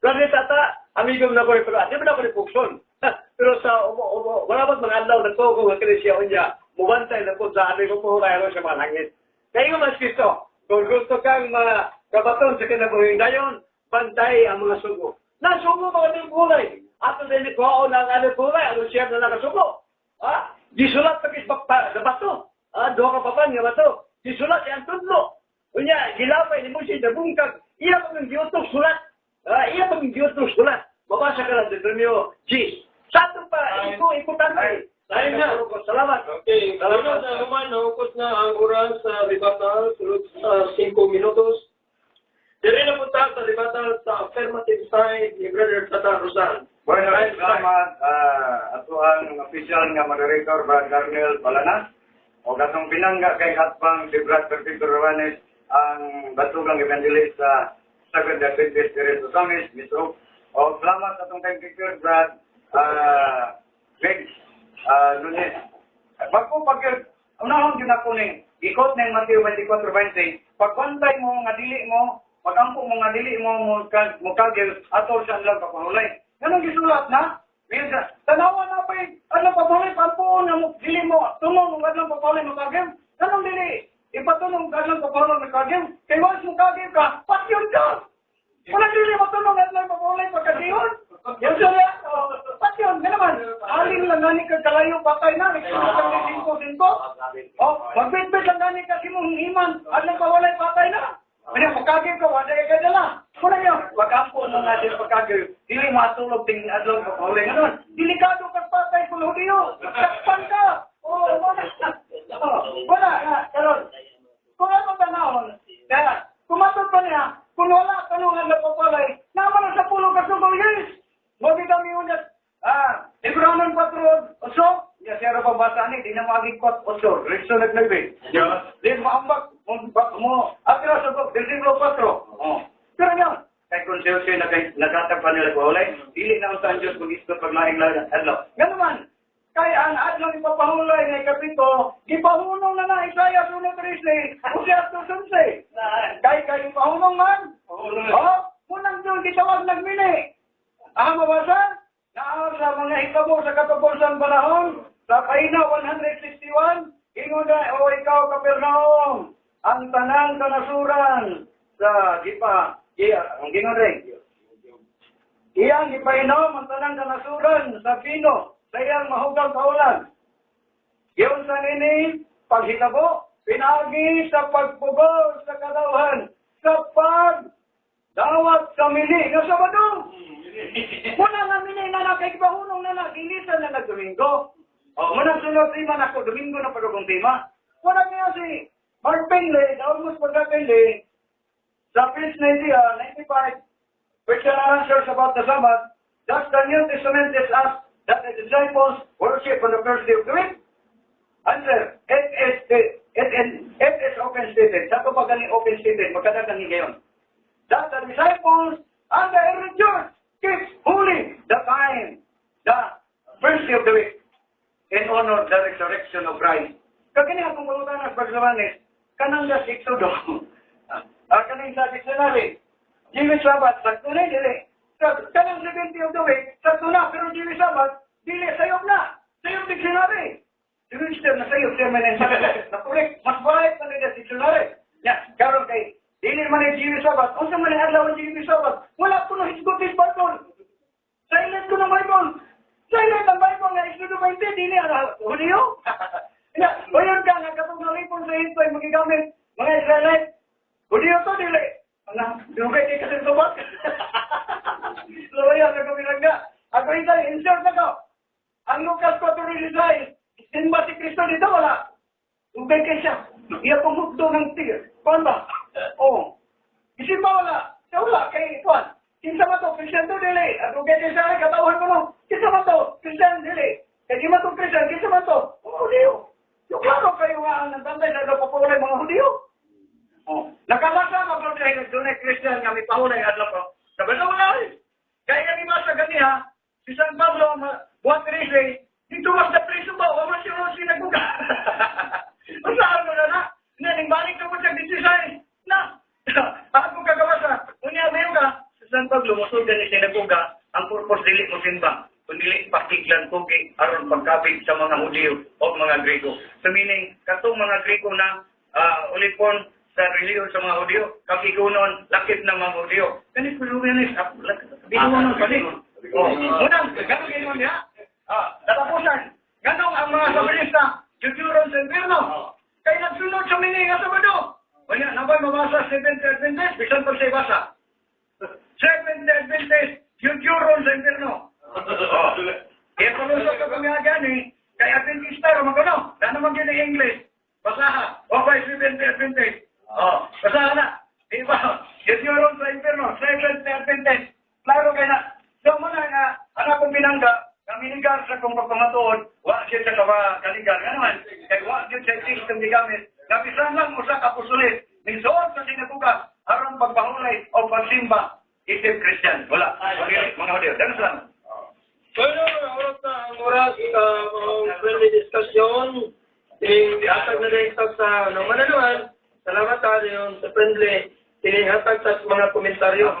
Kasi tata, amigom na ko rin, pero di ba na ko rin pukson? Pero sa wala ba't mga adlaw, nagtoko nga Krisya o niya, mubantay na po sa ating pahulay sa mga langit. Kaya nga mas Kristo, kung gusto kang kabaton sa kinabuhin dayon, bantay ang mga sugo. Nasugo mga ng bulay. Ato din ito ako ng ating bulay, ano siya na nakasugo. Disulat pagkis sa bato. Doon ka papan nga bato. Disulat yung tudlo. Kunya, gilapay ni Musi na bungkag. Iya pag ang giutok sulat. Iya pag ang giutok sulat. Mabasa ka lang sa Premio G. Sato pa, ikutan na eh. Salamat. Okay, salamat na naman, naukos na ang oras sa debatal, sulod sa 5 minutos. Diri na punta sa debatal sa affirmative side ni Brother Tata Rosan. Bueno, salamat ato ang official nga moderator, Brad Darnell Palanas. O katong pinangga kay Hatpang si Brad Perfecto Rawanes, ang batugang evangelist sa Second Adventist Church of Samis, Misro. O salamat sa itong kay Brad Greg Lunes. Magpupagkir, unahon yun ako ning, ikot ng Mateo 24:20, pagpantay mo nga dili mo, pag-ampo mo nga dili mo mukagil, atol sa lang kapahulay. Ganun gisulat na? Minsan, tanawa na pa ano papahulay, pagpuon nga mo, dili mo, tunong mo adlang papahulay mukagil. Ganun dili, ipatunong ka adlang papahulay mukagil. Kaya once mukagil ka, patyon ka! Wala dili mo tunong adlang papahulay pagkadihon. Yan siya, patyon, ganaman. Aling lang gani ka kalayo patay na, nagsunod ka ng singko-singko. Magbitbit lang gani ka simong iman, adlang papahulay patay na. Kaya pagkagil ka, wala ka dala. Kuna yun, pag-ampo nung natin pagkagil, dili matulog ting adlong kapahulay. Ganon, delikado kang patay kung hudiyo. Sakpan ka. Wala, karon. Kung ano tanahon, kaya, kumatod pa niya, kung wala ka nung adlong kapahulay, naman sa pulo ka sugol, yes. Mobi kami unat, Ibranon 4:8, ya siya pabasa ni, di na magigkot 8, Risto naglagay. Di maambak, mo, atira sa versículo 4. Pero yun, kay kung siya nagatag pa nila pahulay, dili na ang Diyos kung isto paglaing lang adlaw. Ganun man, kaya ang adlaw ipapahulay ng kapito, ipahunong na Isaiah 1:13, Hosea 2:11. Kaya ipahunong man, munang doon kitawag nagmini. Mabasa? Naawag sa mga hitabo sa katapusan panahon, sa Kaina 161, ingon na, o ikaw Kapernaum, ang tanang kanasuran sa gipa, ang gingoday. Iyang ipainom ang tanang kanasuran sa pino, sa iyang mahugang kaulan. Iyon sa nini, paghitabo, pinagi sa pagpugol sa kadauhan, sa pagdawat sa mili ng Sabado. Muna nga mini na nakikibahunong na nakilisan na nag-Domingo. Muna sunod tema na ako, Domingo na padugong tema. Muna nga si Mark Pinley, na almost pagka-Pinley, sa page 95, question and answers about the Sabbath, does the New Testament tell us that the disciples worship on the first day of the week? Answer, it is open stated. Saan ko pa galing open stated? Magkadagan ni ngayon. That the disciples and the early church keeps holy the time, the first day of the week, in honor of the resurrection of Christ. Kagani akong malutan at paglawanis, kanang sa Exodo, kanang sa dictionary, Jewish Sabbath, sakto na dili. Kanang 70 of the week, sakto na, pero Jewish Sabbath, dili, sayop na. Sayop dictionary. Jewish term na sayop, siya man napulik, mas baik na nila dictionary. Karon kay, dili man yung Jewish Sabbath, kung sa man yung adlaw ng Jewish Sabbath, wala ko na hisgutis Bible. Silent ko ng Bible. Silent ang Bible nga, Exodo 20, dili, Hulyo. Bayan ka, kapag nalipon sa hinto ay magigamit, mga Israelite, Hulyo to, dili. Dugay kay kasi subak. Loya, sa kabilang nga. Ako insert na ko. ang Lucas 4:16, sinba si Kristo dito, wala. Ubay kay siya. Iya pumugdo ng tigil. Kuan ba? Oo. Isin ba wala? Siya wala kay Kuan. Kinsa man to, Christian to dili. At ubay kay siya, katawan ko no. Kinsa man to, Christian dili. Kaya di man to Christian, kinsa man to? Mga Hudiyo. Yung klaro kayo nga ang nagtantay na napapulay mga Hudiyo. Oh. Nakalasa mga dahil nagdunay Christian nga may pahulay adlaw ko. Sabi na wala rin. Kaya ni Masa ganiha, si San Pablo, buwan 13, dito mas na preso ba? Wala siya ron sinaguga. Masaan mo na na? Naning balik ka mo sa 16. Na! Ako kagawasa. Unya mayo ka. Si San Pablo, musod ka ni sinaguga. Ang purpose dili mo simba. Kundi patiglan tugi aron pagkabig sa mga Hudiyo o mga Grego. So meaning, katong mga Grego na ulipon sa reliyon sa mga Hudiyo, kakikunon, lakip ng mga Hudiyo. Ganit ko luminis, binuwan ng panig. Unang, gano'n gano'n niya? Tatapusan, gano'n ang mga sabanista, jujuron sa impirno. Kaya nagsunod sa mininga sa Sabado. Wala, nabay mabasa 70 Adventist, bisan pa siya basa. 70 Adventist, jujuron sa impirno. Kaya palusok ka kami agad kaya Adventista, magano, na naman yun ang English. Basaha, okay, 70 Adventist. Basaha na. Diba? Jujuron sa impirno, 70 Adventist. Klaro kayo na. So muna nga, anak kong binangga, kaminigar sa kong pagpamatuod, wak siya sa kaligar. Nga naman, kaya wak siya sa system di gamit. Napisan lang mo sa kapusulit, nisuot sa sinabuga, aron pagpahulay o pagsimba, isip Christian. Wala. Mga Hudiyo. Danas lang. Bueno, oras na ang oras sa mga friendly discussion. Ihatag na rin sa mananawan. Salamat tayo sa friendly. Inihatag sa mga komentaryo.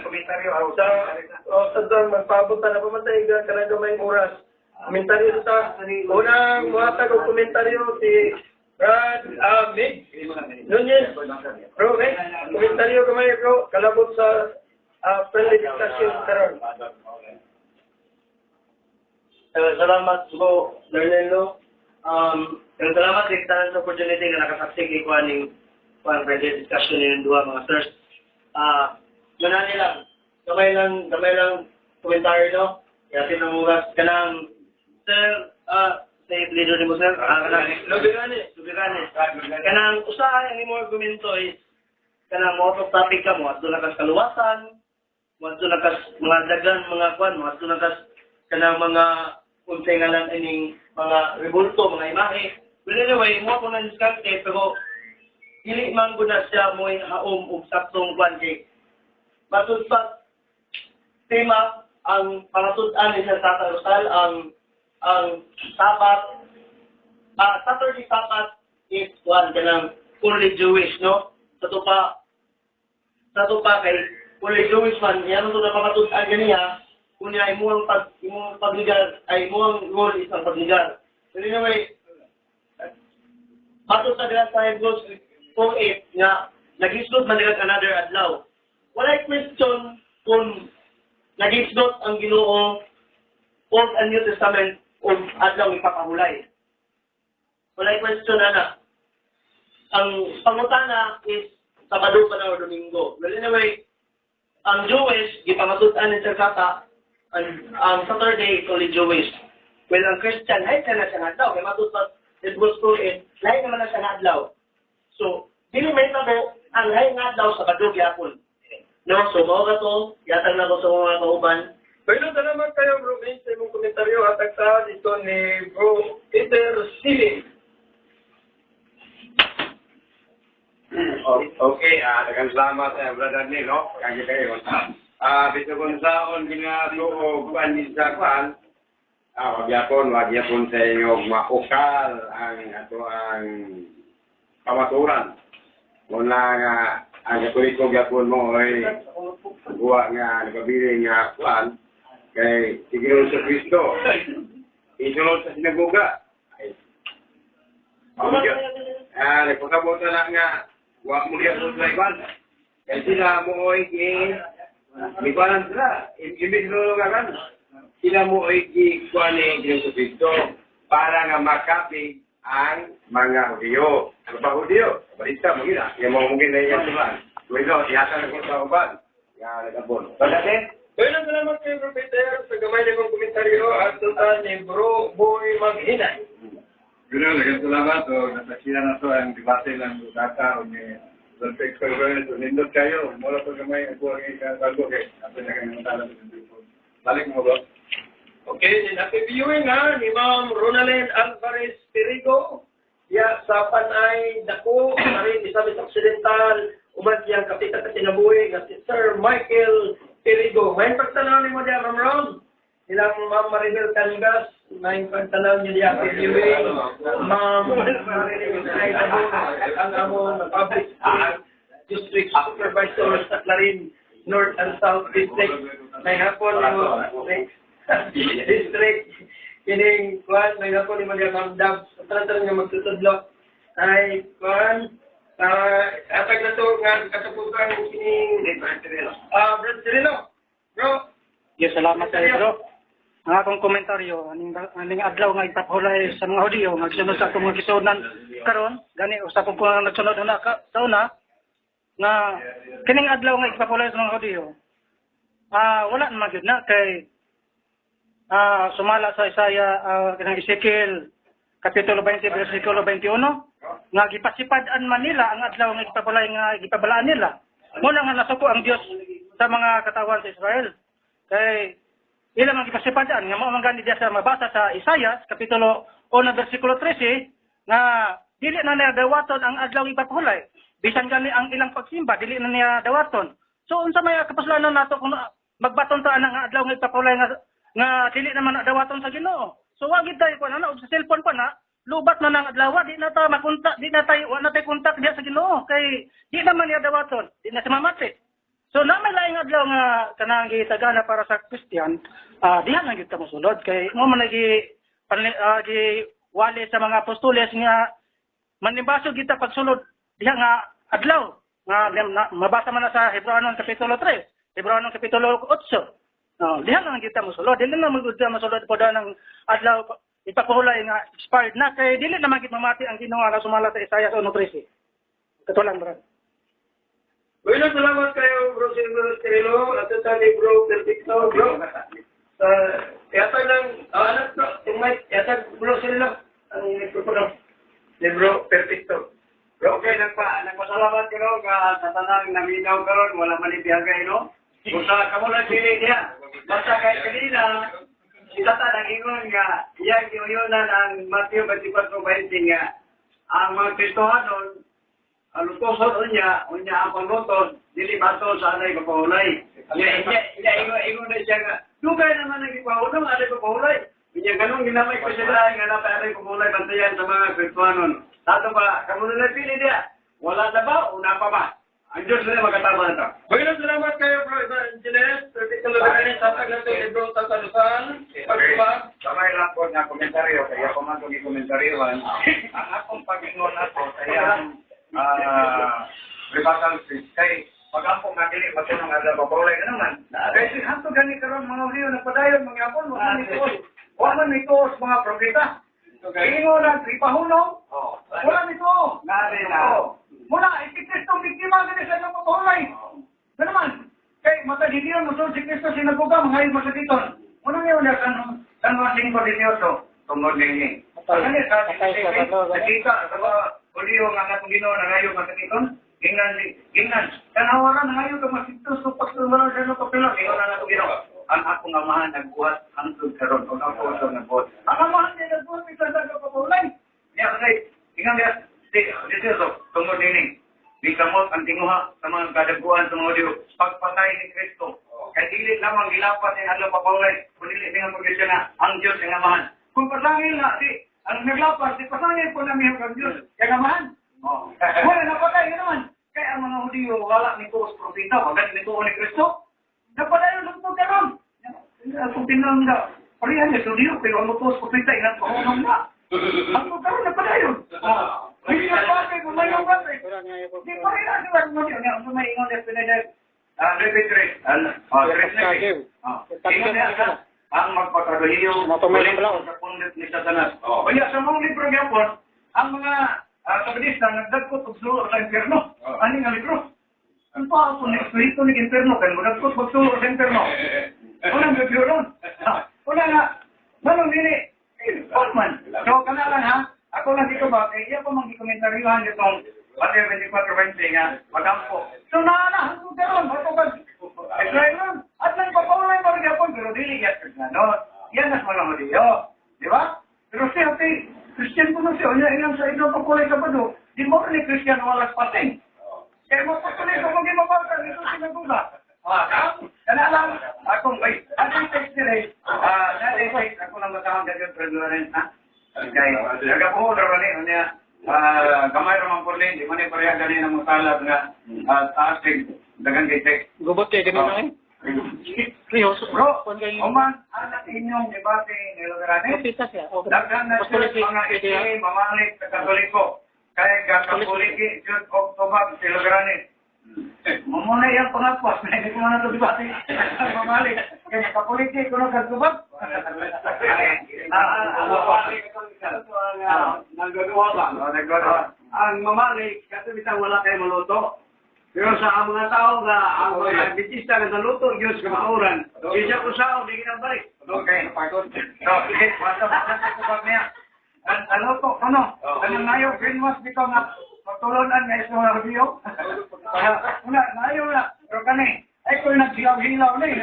Komentaryo Sa magpabot na pamatay ka na gamayng oras. Komentaryo sa unang muhatag o komentaryo si Brad Mig Nunez. Bro, komentaryo kamay bro. Kalabot sa friendly discussion karon. Salamat po, Darnelo. Salamat sa tanan sa opportunity na nakasaksi kay Kuaning friendly discussion ng dua mga sirs. Manani lang. Gamay lang komentaryo no. Yasin ang ugas kanang sir sa leader ni mo sir. Kanang Lubiranes. Kanang usahay ang imong argumento is kanang mo topic ka mo at doon nakas kaluwasan. Mo nakas mga dagan mga kwan mo at doon nakas kanang mga unsay nga lang ining mga rebulto, mga imahe. But anyway, mo ako na-discuss pero dili man gud na siya mo haom og saktong kwan kay matud sa tema ang pangatud-an ni Sir Tata Rosal ang Sabat Saturday Sabat is one kanang fully Jewish no sa tupa kay fully Jewish man yan to na pangatud-an ganiya kunya imong pagligar ay imong role is ang pagligar. So anyway, matud sa diha sa Hebrews 4:8 nga nagisod man nagad another adlaw. Walay question kung nagisod ang Ginoo Old and New Testament o adlaw ipapahulay. Walay question ana. Ang pangutana is Sabado pa na o Domingo. Well anyway, ang Jewish gipamatud-an ni Sir Kata ang Saturday only Jewish. Well ang Christian ay kana siya adlaw kay matud sa Hebrews 4:8 lain naman na siya adlaw. So dili may tabo ang lain nga adlaw Sabado gyapon. No, so mao ka to, yatag na ko sa mga kauban. Pero salamat kayo bro Vince sa imong komentaryo at sa dito ni bro Peter Sili. Okay, daghang salamat sa brother ni no. Kaya kayo. Bito kon saon ginatuo kuan din sa kuan. Wagyapon sa inyo maukal ang ato ang pamaturan. Muna nga ang katoliko gyapon mo ay buwa nga nagabili nga kuan kay Ginoo sa Kristo. Isulod sa sinagoga. Nagpakabot na nga wa mo gyapon sa iban. Kaya sila mo ay ikuanan sila. Imbis nga kan. Sila mo ay ikuan ni Ginoo sa Kristo para nga makapig ang mga Hudiyo. Ano ba Hudiyo? Balita mo gina. Yung mga mungkin na iyan naman. Tuwilo, ihatan ko sa uban. Yan, nagabon. Pero salamat kayo bro Peter sa komentaryo at tutan ni Bro Boy Maghinay. Gano'n, naging salamat. O, nasaksiyan na to ang debate ng data o ni Perfect Server. So, nindot kayo. Mula po kamay ang buwang ikakalbo kay natin na kanyang matala sa telefon. Balik mo ba? Okay, din happy viewing ha, ni Ma'am Ronalyn Alvarez Perigo. Ya, sa panay dako, na rin Misamis Occidental, umat yang kapita ka tinabuhi, nga si Sir Michael Perigo. May pagtanaw ni mo diya, Ma'am Ron. Ilang Ma'am Maribel Cangas, may pagtanaw niyo diya, happy viewing. Ma'am Maribel Cangas, ang among public district supervisor sa Clarin North and South District. May hapon ni district kining kuan may hapon ni Maria Ma'am Dab sa tanang nga magtutudlo ay kuan atag na to nga katapusan kining Brad Cirilo. Bro, Yes, salamat kayo, bro. Ang akong komentaryo, aning adlaw nga ipapahulay sa mga audio, nagsunod sa akong mga kisunan karon, gani usa ko nagsunod na sa una nga kining adlaw nga ipapahulay sa mga audio. Wala naman yun na kay sumala sa Isaya kanang Ezekiel kapitulo 20 bersikulo 21 nga gipasipadan man nila ang adlaw nga ipapahulay nga gipabalaan nila. Muna nga nasuko ang Dios sa mga katawan sa Israel. Kay ilang ang gipasipadan nga mao man gani diya sa mabasa sa Isaiah kapitulo 1 bersikulo 13 nga dili na niya dawaton ang adlaw ipapahulay. Bisan gani ang ilang pagsimba dili na niya dawaton. So unsa may kapasulanan nato kung magbaton ta ang adlaw nga ipapahulay nga dili naman na dawaton sa Ginoo. So wa gid tayo kun ana sa cellphone pa na lubat na nang adlaw di na ta makontak di na tayo wa na tayo kontak diya sa Ginoo kay di naman niya dawaton di na si mamati. So na may laing adlaw nga kanang gitagana para sa Kristiyan, diha lang gyud ta mosulod kay mo man gi wali sa mga apostoles nga manimbaso kita pagsulod diha nga adlaw nga mabasa man na sa Hebreanon kapitulo 3, Hebreanon kapitulo 8. Diha lang kita mosulod, dili na magudya mosulod po ng adlaw ipapahulay nga expired na kay dili na magit mamati ang Ginoo nga sumala sa Isaiah 1:13. Kato lang, bro. bueno, salamat kayo, Bro Cirilo, at ito ni Bro Perfecto, bro. Yatag ng, anak ko, yung mic, yatag, Bro Cirilo, ang nagpupuno, ni Bro Perfecto. Bro, okay, nagpasalamat ko sa tanang naminaw karon wala man ibiyagay, no? Usa kamo lang pili niya. Basta kay kanina, si Tata nag-ingon nga, iyang giuyonan ang Matthew 24:20 nga, ang mga Kristohanon, lutoson unya ang pangluton, dili bato sa anay papahulay. Ingon na siya nga, dugay naman ang ipahulong, anay papahulay. Kanya ganun ginamay ko sila nga napay anay papahulay bantayan sa mga Kristohanon. Tato ba, kamo na pili niya, wala na ba, una pa ba? Ang Diyos na magkatama na ito. Bueno, salamat kayo, Bro Evangelist, Perfecto Lugares, sa tag natin ni Bro Tatalusan, pagkubag. Samay lang po na komentaryo, kaya ko man itong ikomentaryoan. Ang akong pag-ingon na po, kaya rebuttal speech, kay pag-ampong nga dili, matunong adlaw papulay na naman. Kaya hanto gani karon mga uliyo na padayon, mga apon, mga nitoos. Wala nitoos mga propeta. Ingon lang, tripahulong. Wala nito. Nari na. Muna, ikikristong biktima gani sa inyong papahulay. Ano naman? Kay matadidiyon mo si Kristo sinagugam, ngayon masakiton. Muna ngayon na kanwa 5:18. Tungod ninyo. Kani sa Nakita, sa mga uliyo nga natong Ginoo na ngayon masakiton. Gingnan. Kanawaran na ngayon kang masitos kung pagsulmanan sa inyo kapila. Ingon na natong Ginoo. Ang akong amahan nagbuhat hangtod karon. Ang ako ito nagbuhat. ang amahan niya nagbuhat ito sa papahulay. Niya, kasi, ingan niya, dito, tungod ninyo. Di kamot ang tinguha sa mga kadaguan sa mga uliyo. Pagpatay ni Kristo. Kaya dili lamang gilapat ang adlaw papahulay. Kung dili nga pagkisya na ang Diyos ang amahan. Kung pasangil na, ang naglapas, pasangil po namin ang Diyos. Kaya naman, wala napatay yun naman. Kaya ang mga Hudiyo, wala nito sa propeta, wala nito ni Kristo. Napatay yun sa karon. Kung tinang na, parihan niya, Hudiyo, pero ang mga propeta, inang pahunong na. Ang karon, napatay yun. Hindi na patay, kumayong patay. Di pa rin ang diwan mo yun. Ang sumaingon na pinadal. Repeat. Ingon niya, ang magpakaguliyo, sa pundit ni Satanas. Kaya sa mga libro niya po, ang mga kabadista nagdagkot pagsulo sa impyerno. Aning nga libro. Ang pa ako na espiritu ng impyerno, kaya magdagkot pagsulo sa impyerno. Walang bibyo ron. Wala nga, kaya iya pa mang-komentaryuhan itong Mateo 24:20 nga, magampo. So naanahan ko karon, bato ka, Israel, at nang papaulay pa rin yapon, pero dili yan, no? Yan nas mga hudiyo, di ba? Pero siya, Christian ko na siya, ilang sa ito papaulay ka pa do, di mo ni Christian walas pating. Kaya mo papaulay ko, kung mapapal, ito sinaguga. Kana lang, akong, anong text nila, na-text ako lang matawag ka dyan, Fred Lorenz, ha? Kaya, nagapo, rawanin, niya, gamay ramang po rin, di man yung pareha ganin ang masalag nga taasig, dagang gitek. Gubot kayo, ganun lang Bro, uman, anak inyong debate ni Lugarane, daghan na siya mga iti, mamalik sa Katoliko, kaya kakapuliki, Jud Octobag si Lugarane. Mumuna yung pangapos, hindi ko na ito debate, mamalik, kaya kapuliki, kuno kagtubag. Nagagawa ba? Ang mamalik, kasi bitang wala kayo maluto. Pero sa mga tao nga, ang mga bitista na naluto, Diyos kamauran. Isa ko sa hindi kita balik. Okay, pardon. So, sige, basta ko ba niya? Ano to, ano? Anong nayo, greenwash dito nga, pagtulunan nga ito na review? Una, nayo na. Pero kani, ay ko yung naghilaw-hilaw na eh.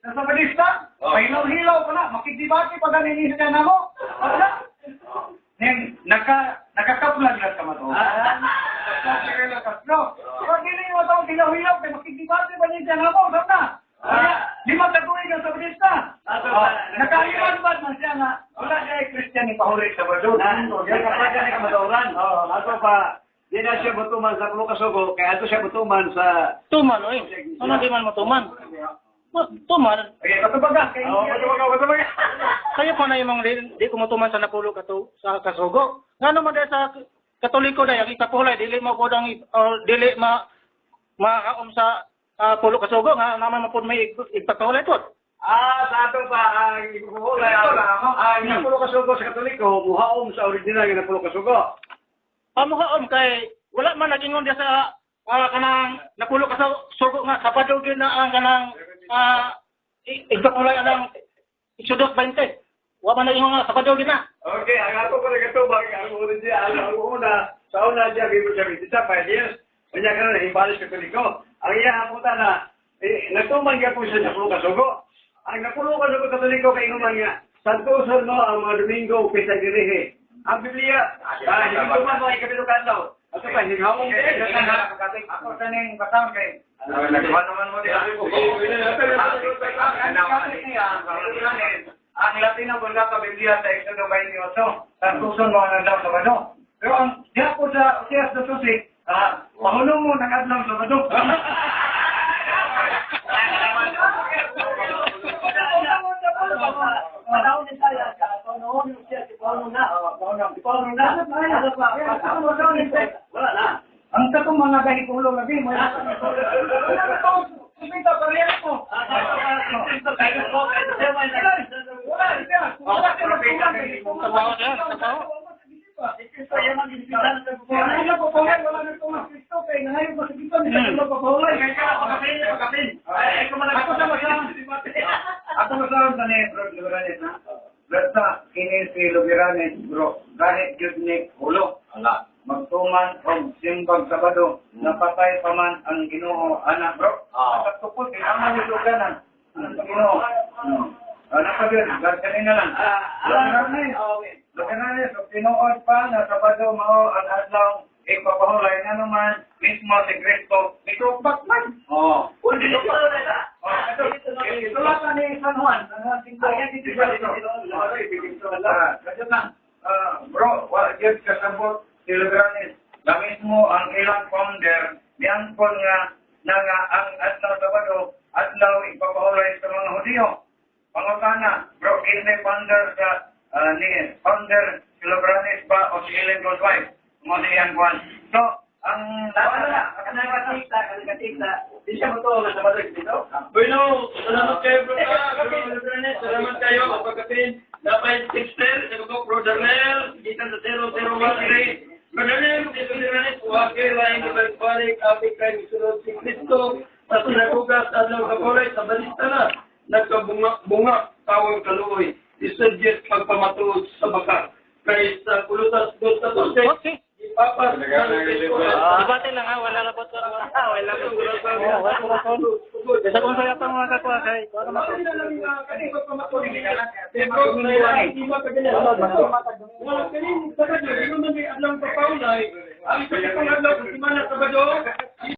Nasa balista, pahilaw-hilaw ko na, makikibati pa ganin ka na mo. Wala. Nakakaplag lang ka mato. No, pag hindi mo ito hilaw-hilaw, kaya makikibati pa niya na mo. Saan na? Lima taguin ka sa balista. Nakahiwan ba na siya nga, wala siya Christian ni Pahulit sa Badun. Yan kapag ka ni kamaturan. Ato pa, di na siya butuman sa Pulukasugo, kaya ato siya butuman sa... Tuman, oy. Ano di man mo tuman? Tuman. Okay, patubaga. Patubaga. Kaya pa na yung mga di kumutuman sa Napulo sa Kasugo. Nga naman dahil sa Katoliko dahil, ang ikapulay, dili mo po dili makaom sa Pulo Kasugo, nga naman mo po may ipapulay po. Sa ato pa, ang ipuhulay, ang Pulo Kasugo sa Katoliko, muhaom sa original ng Pulo Kasugo. Muhaom kay, wala man nagingon dia sa kanang Napulo Kasugo nga, kapadugin na ang kanang ipapulay ang Exodus 20. Wala man nagingon nga, kapadugin na. Okay, ang ato pa nagatubag, ang una, sa una siya, Bible sa 5 years, kanya ka na nahimbalis Katoliko. Ang iya puta na, nagtuman ka po siya sa Pulo Kasugo. Ang Napulo Kasugo Katoliko kay inuman nga, santusan mo ang mga Domingo, Pisa Dirihe. Ang Biblia, hindi ko man mga ikapilukan daw. At pa, hindi hawang din. Ako taning batang kay. Nagkuhan naman mo din. Ang Latin ang bulga sa Biblia sa Exodo 28, santusan mo ang daw sa Bado. Pero ang diya po sa Oseas na susi, mahulong mo ng adlaw sa Bado. Ang tatong mga gahikulong lagi mo. Kita pariyan mo. Ako masalam sa ni Bro Lugaranes. Basta kini si Lugaranes, bro. Kahit yun ni ulo. Magtuman o simbang Sabado. Napatay pa man ang Ginoo, anak bro. Katupot, kailangan yung luganan. Ang Ginoo. Napagod, ganyan na lang. Lugaranes, tinuod pa na Sabado mao ang adlaw ipapahulay na naman mismo si Cristo. Mitubak man. Kundi ito pa rin na. Ito lang ni San Juan. Bro, yun kasabot si Lugaranes. Na mismo ang ilang founder, yan po nga ang adlaw Sabado, adlaw ipapahulay sa mga Hudiyo. Pangutana, bro, kini founder sa founder si Lugaranes ba o si Ellen Goldwife? Yan Juan. So, ang Katikta, di siya mo ito sa Sabado dito? Bueno, salamat kayo bro. Salamat kayo. Pagkapin, dapat texter, nagpo Bro Darnel, gitan sa 0013. Bro Darnel, dito Darnel, wakil lain ibalik-balik, apik kay misulod si Cristo, sa sinagugas, adlaw kakulay, sa balista na, nagkabunga, tawag kaluoy, isudyet pagpamatuod sa bakar. kay sa pulutas dos sa tose. Okay. Ipapas ng Debate lang ha, wala na po ito. Wala po ito. Isa kong saya pang mga kakwa kay. Ang